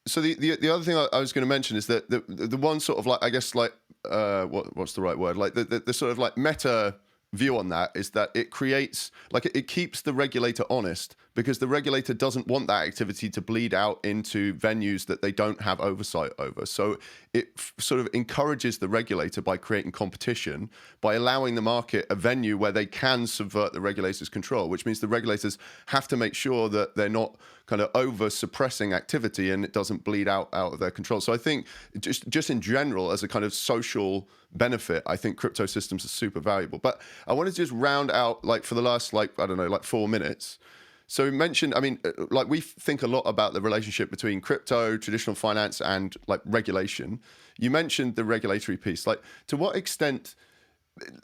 So the other thing I was going to mention is that the one sort of like, I guess like what's the right word, like the sort of like meta view on that is that it creates like it keeps the regulator honest, because the regulator doesn't want that activity to bleed out into venues that they don't have oversight over. So it sort of encourages the regulator by creating competition, by allowing the market a venue where they can subvert the regulator's control, which means the regulators have to make sure that they're not kind of over suppressing activity and it doesn't bleed out of their control. So I think just in general, as a kind of social benefit, I think crypto systems are super valuable. But I wanted to just round out, like for the last, like, I don't know, like 4 minutes. So we mentioned, I mean, like we think a lot about the relationship between crypto, traditional finance, and like regulation. You mentioned the regulatory piece. Like, to what extent,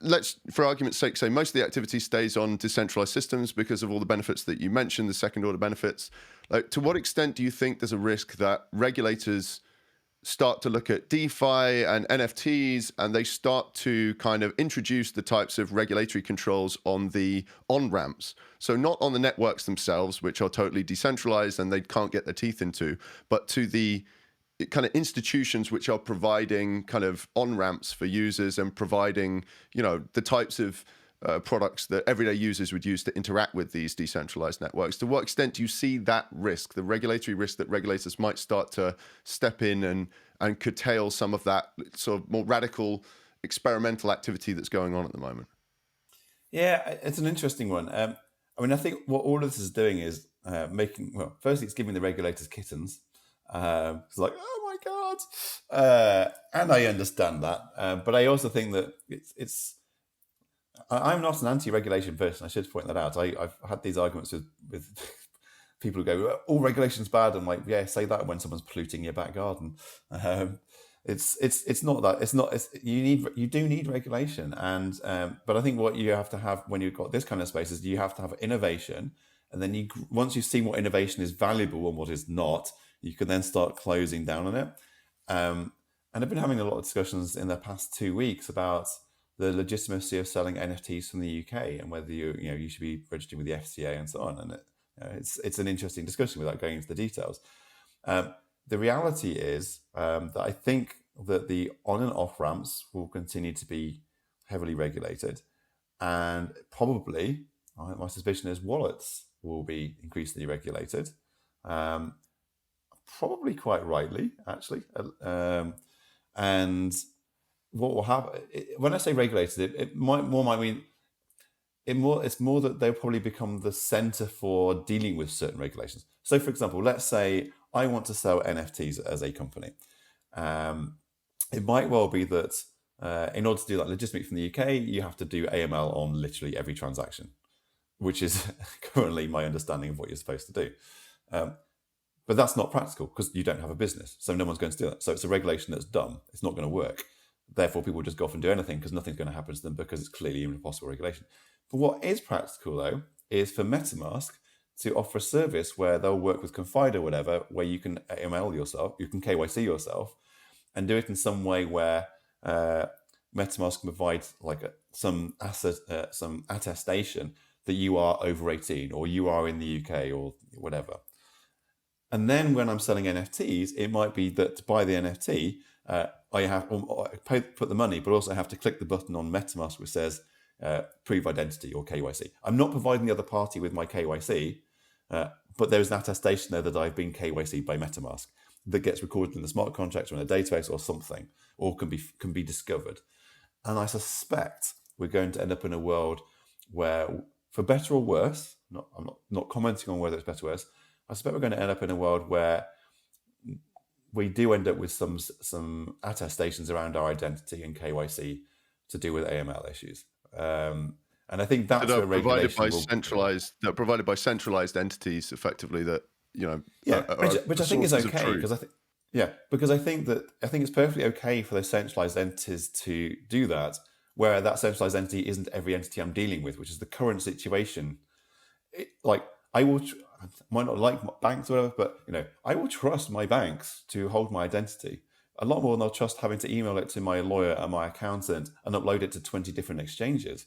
let's, for argument's sake, say most of the activity stays on decentralized systems because of all the benefits that you mentioned, the second order benefits. Like, to what extent do you think there's a risk that regulators start to look at DeFi and NFTs and they start to kind of introduce the types of regulatory controls on the on-ramps? So not on the networks themselves, which are totally decentralized and they can't get their teeth into, but to the kind of institutions which are providing kind of on-ramps for users and providing, you know, the types of products that everyday users would use to interact with these decentralized networks. To what extent do you see that risk, the regulatory risk, that regulators might start to step in and curtail some of that sort of more radical experimental activity that's going on at the moment? Yeah, it's an interesting one. I mean, I think what all of this is doing is firstly, it's giving the regulators kittens. It's like, oh my God. And I understand that. But I also think that I'm not an anti-regulation person. I should point that out. I've had these arguments with people who go, "All regulation's bad." I'm like, yeah, say that when someone's polluting your back garden. It's not that. You do need regulation, and but I think what you have to have when you've got this kind of space is you have to have innovation, and then once you've seen what innovation is valuable and what is not, you can then start closing down on it. And I've been having a lot of discussions in the past 2 weeks about the legitimacy of selling NFTs from the UK and whether you should be registering with the FCA and so on. And it's an interesting discussion without going into the details. The reality is that I think that the on and off ramps will continue to be heavily regulated, and probably my suspicion is wallets will be increasingly regulated, probably quite rightly, actually. And what will happen when I say regulated, it might mean it's more that they'll probably become the center for dealing with certain regulations. So, for example, let's say I want to sell NFTs as a company. It might well be that in order to do that legitimately from the UK, you have to do AML on literally every transaction, which is currently my understanding of what you're supposed to do. But that's not practical because you don't have a business. So no one's going to do that. So it's a regulation that's dumb. It's not going to work. Therefore, people just go off and do anything because nothing's going to happen to them because it's clearly an impossible regulation. But what is practical, though, is for MetaMask to offer a service where they'll work with Confide or whatever, where you can AML yourself, you can KYC yourself, and do it in some way where MetaMask can provide like some attestation that you are over 18 or you are in the UK or whatever. And then when I'm selling NFTs, it might be that to buy the NFT, I have put the money, but also have to click the button on MetaMask which says prove identity or KYC. I'm not providing the other party with my KYC, but there's an attestation there that I've been KYC'd by MetaMask that gets recorded in the smart contract or in a database or something, or can be discovered. And I suspect we're going to end up in a world where, for better or worse, I'm not commenting on whether it's better or worse, I suspect we're going to end up in a world where we do end up with some attestations around our identity and KYC to do with AML issues. And I think that's where regulation they're provided by centralized entities, effectively. That which I think is okay because I think it's perfectly okay for those centralized entities to do that, where that centralized entity isn't every entity I'm dealing with, which is the current situation. I might not like banks or whatever, but I will trust my banks to hold my identity a lot more than I'll trust having to email it to my lawyer and my accountant and upload it to 20 different exchanges,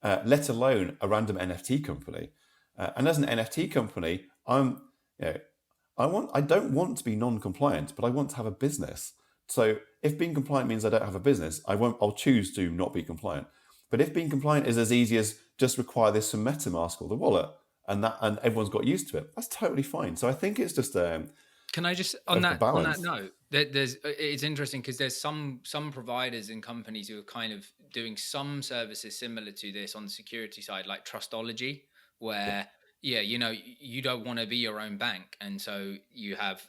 let alone a random NFT company. And as an NFT company, I don't want to be non-compliant, but I want to have a business. So if being compliant means I don't have a business, I'll choose to not be compliant. But if being compliant is as easy as just require this from MetaMask or the wallet, and everyone's got used to it, that's totally fine. So I think it's just can I just on that note, it's interesting because there's some providers and companies who are kind of doing some services similar to this on the security side, like Trustology, where you don't want to be your own bank, and so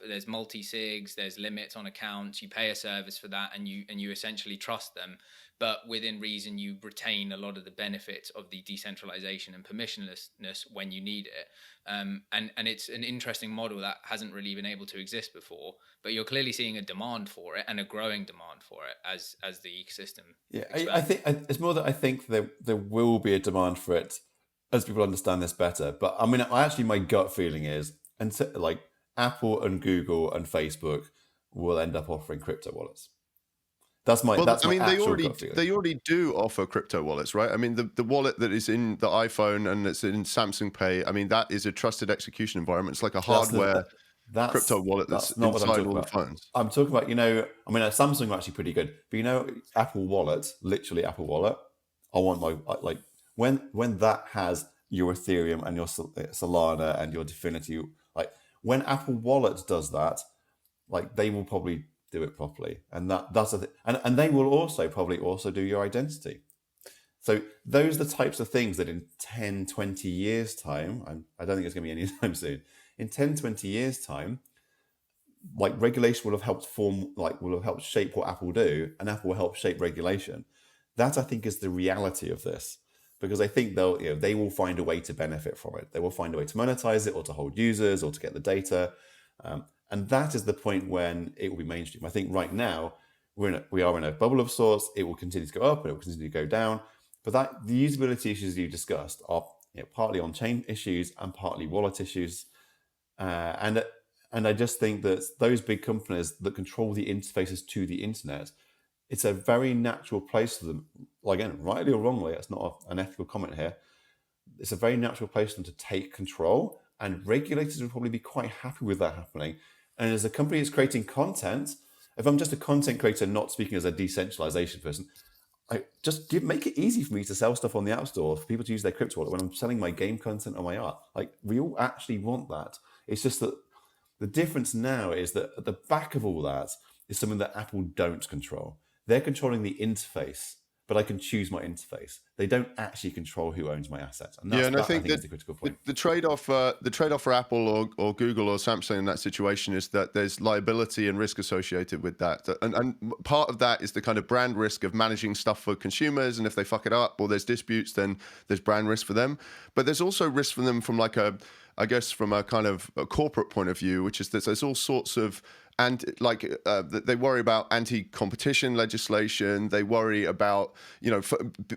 there's multi-sigs, there's limits on accounts, you pay a service for that, and you essentially trust them, but within reason you retain a lot of the benefits of the decentralization and permissionlessness when you need it. And it's an interesting model that hasn't really been able to exist before, but you're clearly seeing a demand for it and a growing demand for it as the ecosystem. I think it's more that I think there will be a demand for it as people understand this better. But I mean, my gut feeling is, like Apple and Google and Facebook will end up offering crypto wallets. That's my gut feeling. They already do offer crypto wallets, right? I mean, the wallet that is in the iPhone and it's in Samsung Pay, I mean, that is a trusted execution environment. It's like a hardware crypto wallet that's inside all the phones. I'm talking about, Samsung are actually pretty good, but Apple Wallet, literally Apple Wallet, I want my, when that has your Ethereum and your Solana and your Dfinity, when Apple Wallet does that, they will probably do it properly, and that's a and they will also probably do your identity. So those are the types of things that in 10, 20 years time, I don't think it's going to be anytime soon, in 10, 20 years time, regulation will have helped shape what Apple do, and Apple will help shape regulation. That I think is the reality of this, because I think they will find a way to benefit from it. They will find a way to monetize it, or to hold users, or to get the data. And that is the point when it will be mainstream. I think right now we are in a bubble of sorts. It will continue to go up and it will continue to go down. But the usability issues you discussed are partly on-chain issues and partly wallet issues. And I just think that those big companies that control the interfaces to the internet, it's a very natural place for them. Again, rightly or wrongly, it's not an ethical comment here. It's a very natural place for them to take control, and regulators will probably be quite happy with that happening. And as a company that's creating content if I'm just a content creator, not speaking as a decentralization person, make it easy for me to sell stuff on the App Store for people to use their crypto wallet when I'm selling my game content or my art. Like, we all actually want that. It's just that the difference now is that at the back of all that is something that Apple don't control. They're controlling the interface, but I can choose my interface. They don't actually control who owns my assets, and Yeah, and I I think think is the critical point. the trade-off for Apple or Google or Samsung in that situation is that there's liability and risk associated with that, and part of that is the kind of brand risk of managing stuff for consumers, and if they fuck it up or there's disputes, then there's brand risk for them. But there's also risk for them from I guess from a kind of a corporate point of view, which is that there's all sorts of they worry about anti-competition legislation. They worry about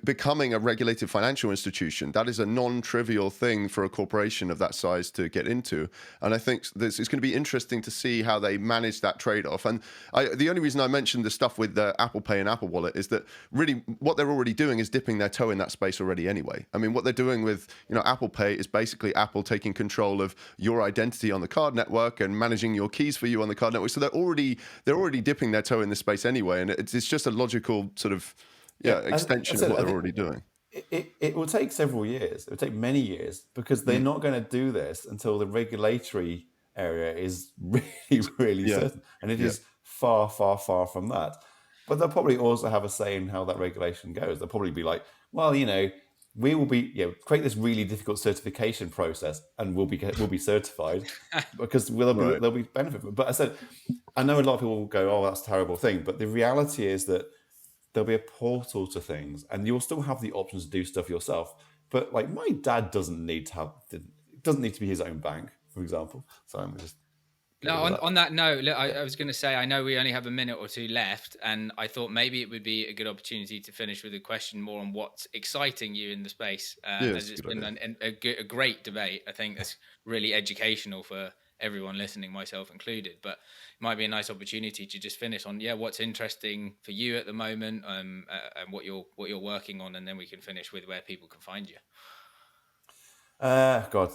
becoming a regulated financial institution. That is a non-trivial thing for a corporation of that size to get into. And I think it's going to be interesting to see how they manage that trade-off. And the only reason I mentioned the stuff with the Apple Pay and Apple Wallet is that really what they're already doing is dipping their toe in that space already anyway. I mean, what they're doing with Apple Pay is basically Apple taking control of your identity on the card network and managing your keys for you on the card network. So they're already dipping their toe in this space anyway, and it's just a logical sort of extension of what they're already doing. It will take several years. It will take many years because they're not going to do this until the regulatory area is really certain, and it is far from that. But they'll probably also have a say in how that regulation goes. They'll probably be like, well, we will be create this really difficult certification process, and we'll be certified because there'll be benefit. But I know a lot of people will go, "Oh, that's a terrible thing," but the reality is that there'll be a portal to things, and you'll still have the options to do stuff yourself. But like, my dad doesn't need to be his own bank, for example. So I'm just. No, on that note, look, I was going to say, I know we only have a minute or two left, and I thought maybe it would be a good opportunity to finish with a question more on what's exciting you in the space, as it's been a great debate. I think that's really educational for everyone listening, myself included. But it might be a nice opportunity to just finish on what's interesting for you at the moment, and what you're working on, and then we can finish with where people can find you. God.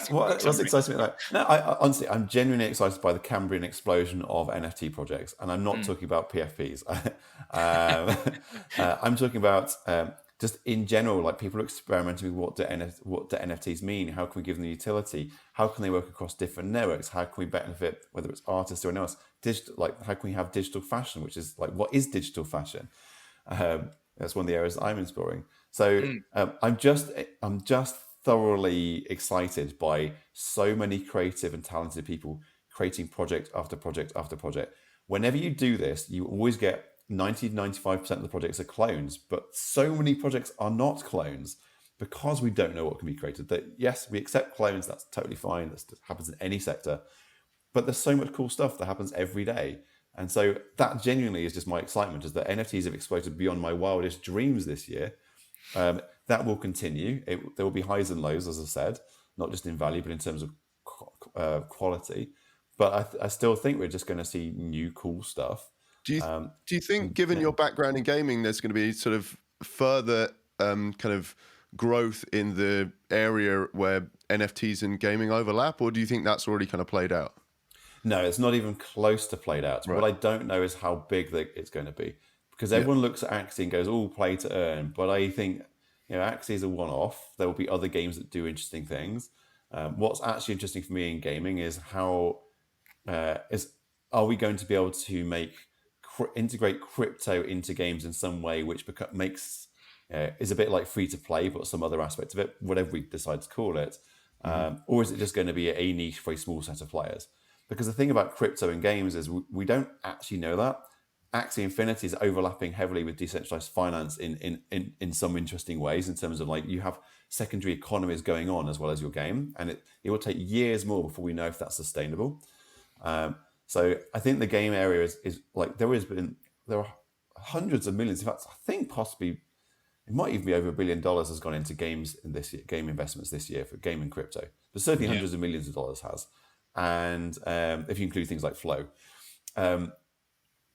What's exciting about that? No, honestly, I'm genuinely excited by the Cambrian explosion of NFT projects, and I'm not talking about PFPs. I'm talking about just in general, like people are experimenting with what do NFTs mean? How can we give them utility? How can they work across different networks? How can we benefit, whether it's artists or anyone else? How can we have digital fashion, which is like, what is digital fashion? That's one of the areas I'm exploring. So I'm just thoroughly excited by so many creative and talented people creating project after project after project. Whenever you do this, you always get 90-95% of the projects are clones, but so many projects are not clones because we don't know what can be created. That yes, we accept clones, that's totally fine. That happens in any sector. But there's so much cool stuff that happens every day. And so that genuinely is just my excitement, is that NFTs have exploded beyond my wildest dreams this year. That will continue. There will be highs and lows, as I said, not just in value, but in terms of quality. But I still think we're just going to see new cool stuff. Do you think, given your background in gaming, there's going to be sort of further kind of growth in the area where NFTs and gaming overlap, or do you think that's already kind of played out? No, it's not even close to played out. Right. What I don't know is how big it's going to be, because everyone looks at Axie and goes, "Oh, play to earn." But I think Axie is a one-off. There will be other games that do interesting things. What's actually interesting for me in gaming is are we going to be able to integrate crypto into games in some way, which is a bit like free to play, but some other aspect of it, whatever we decide to call it, or is it just going to be a niche for a small set of players? Because the thing about crypto in games is we don't actually know that. Axie Infinity is overlapping heavily with decentralized finance in some interesting ways, in terms of like you have secondary economies going on as well as your game, and it will take years more before we know if that's sustainable. So I think the game area is like there are hundreds of millions. In fact, I think possibly it might even be over $1 billion has gone into games in this year, game investments this year for game and crypto. But certainly hundreds of millions of dollars has. And if you include things like Flow. And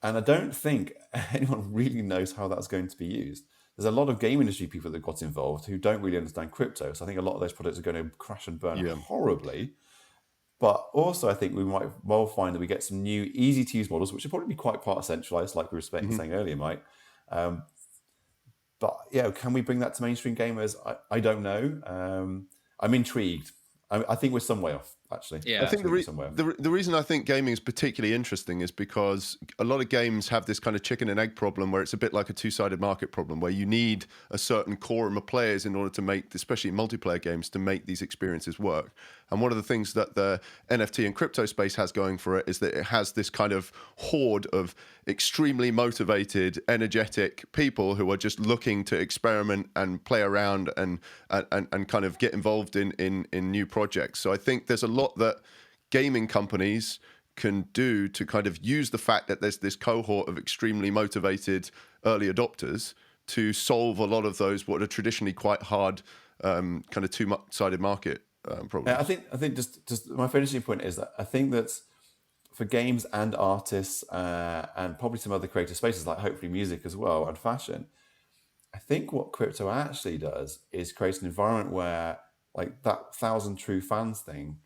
I don't think anyone really knows how that's going to be used. There's a lot of game industry people that got involved who don't really understand crypto. So I think a lot of those products are going to crash and burn horribly. But also, I think we might well find that we get some new, easy-to-use models, which will probably be quite part centralized, like we were saying earlier, Mike. But yeah, can we bring that to mainstream gamers? I don't know. I'm intrigued. I think we're some way off, actually. Yeah. I think we're some way off. the reason I think gaming is particularly interesting is because a lot of games have this kind of chicken and egg problem where it's a bit like a two-sided market problem where you need a certain quorum of players in order to make, especially multiplayer games, to make these experiences work. And one of the things that the NFT and crypto space has going for it is that it has this kind of horde of extremely motivated, energetic people who are just looking to experiment and play around and kind of get involved in new projects. So I think there's a lot that gaming companies can do to kind of use the fact that there's this cohort of extremely motivated early adopters to solve a lot of those what are traditionally quite hard kind of two-sided market problems. I think just my finishing point is that I think that for games and artists and probably some other creative spaces like hopefully music as well and fashion, I think what crypto actually does is create an environment where like that 1,000 true fans thing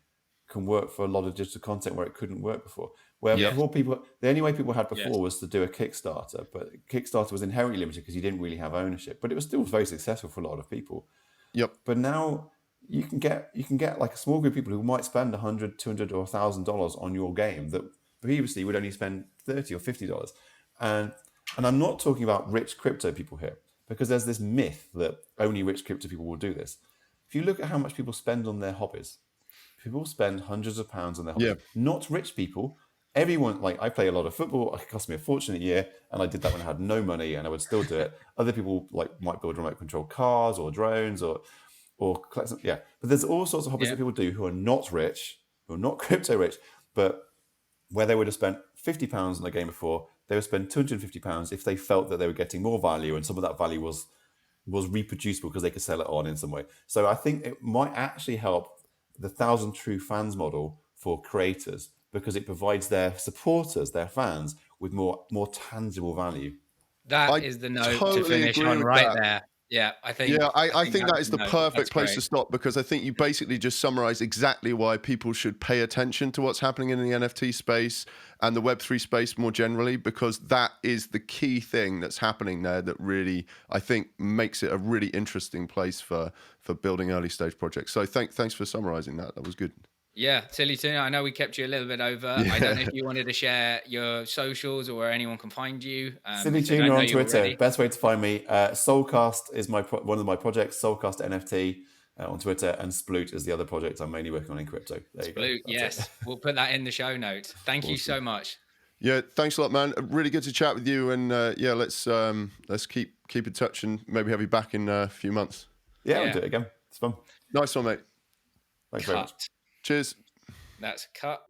can work for a lot of digital content where it couldn't work before. Where before the only way people had before was to do a Kickstarter, but Kickstarter was inherently limited because you didn't really have ownership, but it was still very successful for a lot of people. Yep. But now you can get like a small group of people who might spend $100, $200, or $1,000 on your game that previously would only spend $30 or $50. And I'm not talking about rich crypto people here, because there's this myth that only rich crypto people will do this. If you look at how much people spend on their hobbies, people spend hundreds of pounds on their hobbies. Not rich people. Everyone, like I play a lot of football. It cost me a fortune a year, and I did that when I had no money, and I would still do it. Other people like might build remote control cars or drones or collect some, But there's all sorts of hobbies that people do who are not rich, who are not crypto rich, but where they would have spent £50 on a game before, they would spend £250 if they felt that they were getting more value, and some of that value was reproducible because they could sell it on in some way. So I think it might actually help the 1,000 true fans model for creators because it provides their supporters, their fans, with more tangible value. That is the note to finish on right there. Yeah, I think that is the perfect place to stop, because I think you basically just summarized exactly why people should pay attention to what's happening in the NFT space and the Web3 space more generally, because that is the key thing that's happening there that really, I think, makes it a really interesting place for building early stage projects. So thanks for summarizing that. That was good. Yeah, Sillytuna, I know we kept you a little bit over. I don't know if you wanted to share your socials or where anyone can find you. Sillytuna on Twitter. Best way to find me. Soulcast is one of my projects, Soulcast NFT on Twitter, and Sploot is the other project I'm mainly working on in crypto. Sploot, yes. We'll put that in the show notes. Thank you so much. Yeah, thanks a lot, man. Really good to chat with you, and let's keep in touch and maybe have you back in a few months. Yeah, we'll do it again. It's fun. Nice one, mate. Thanks very much. Cheers. That's cut.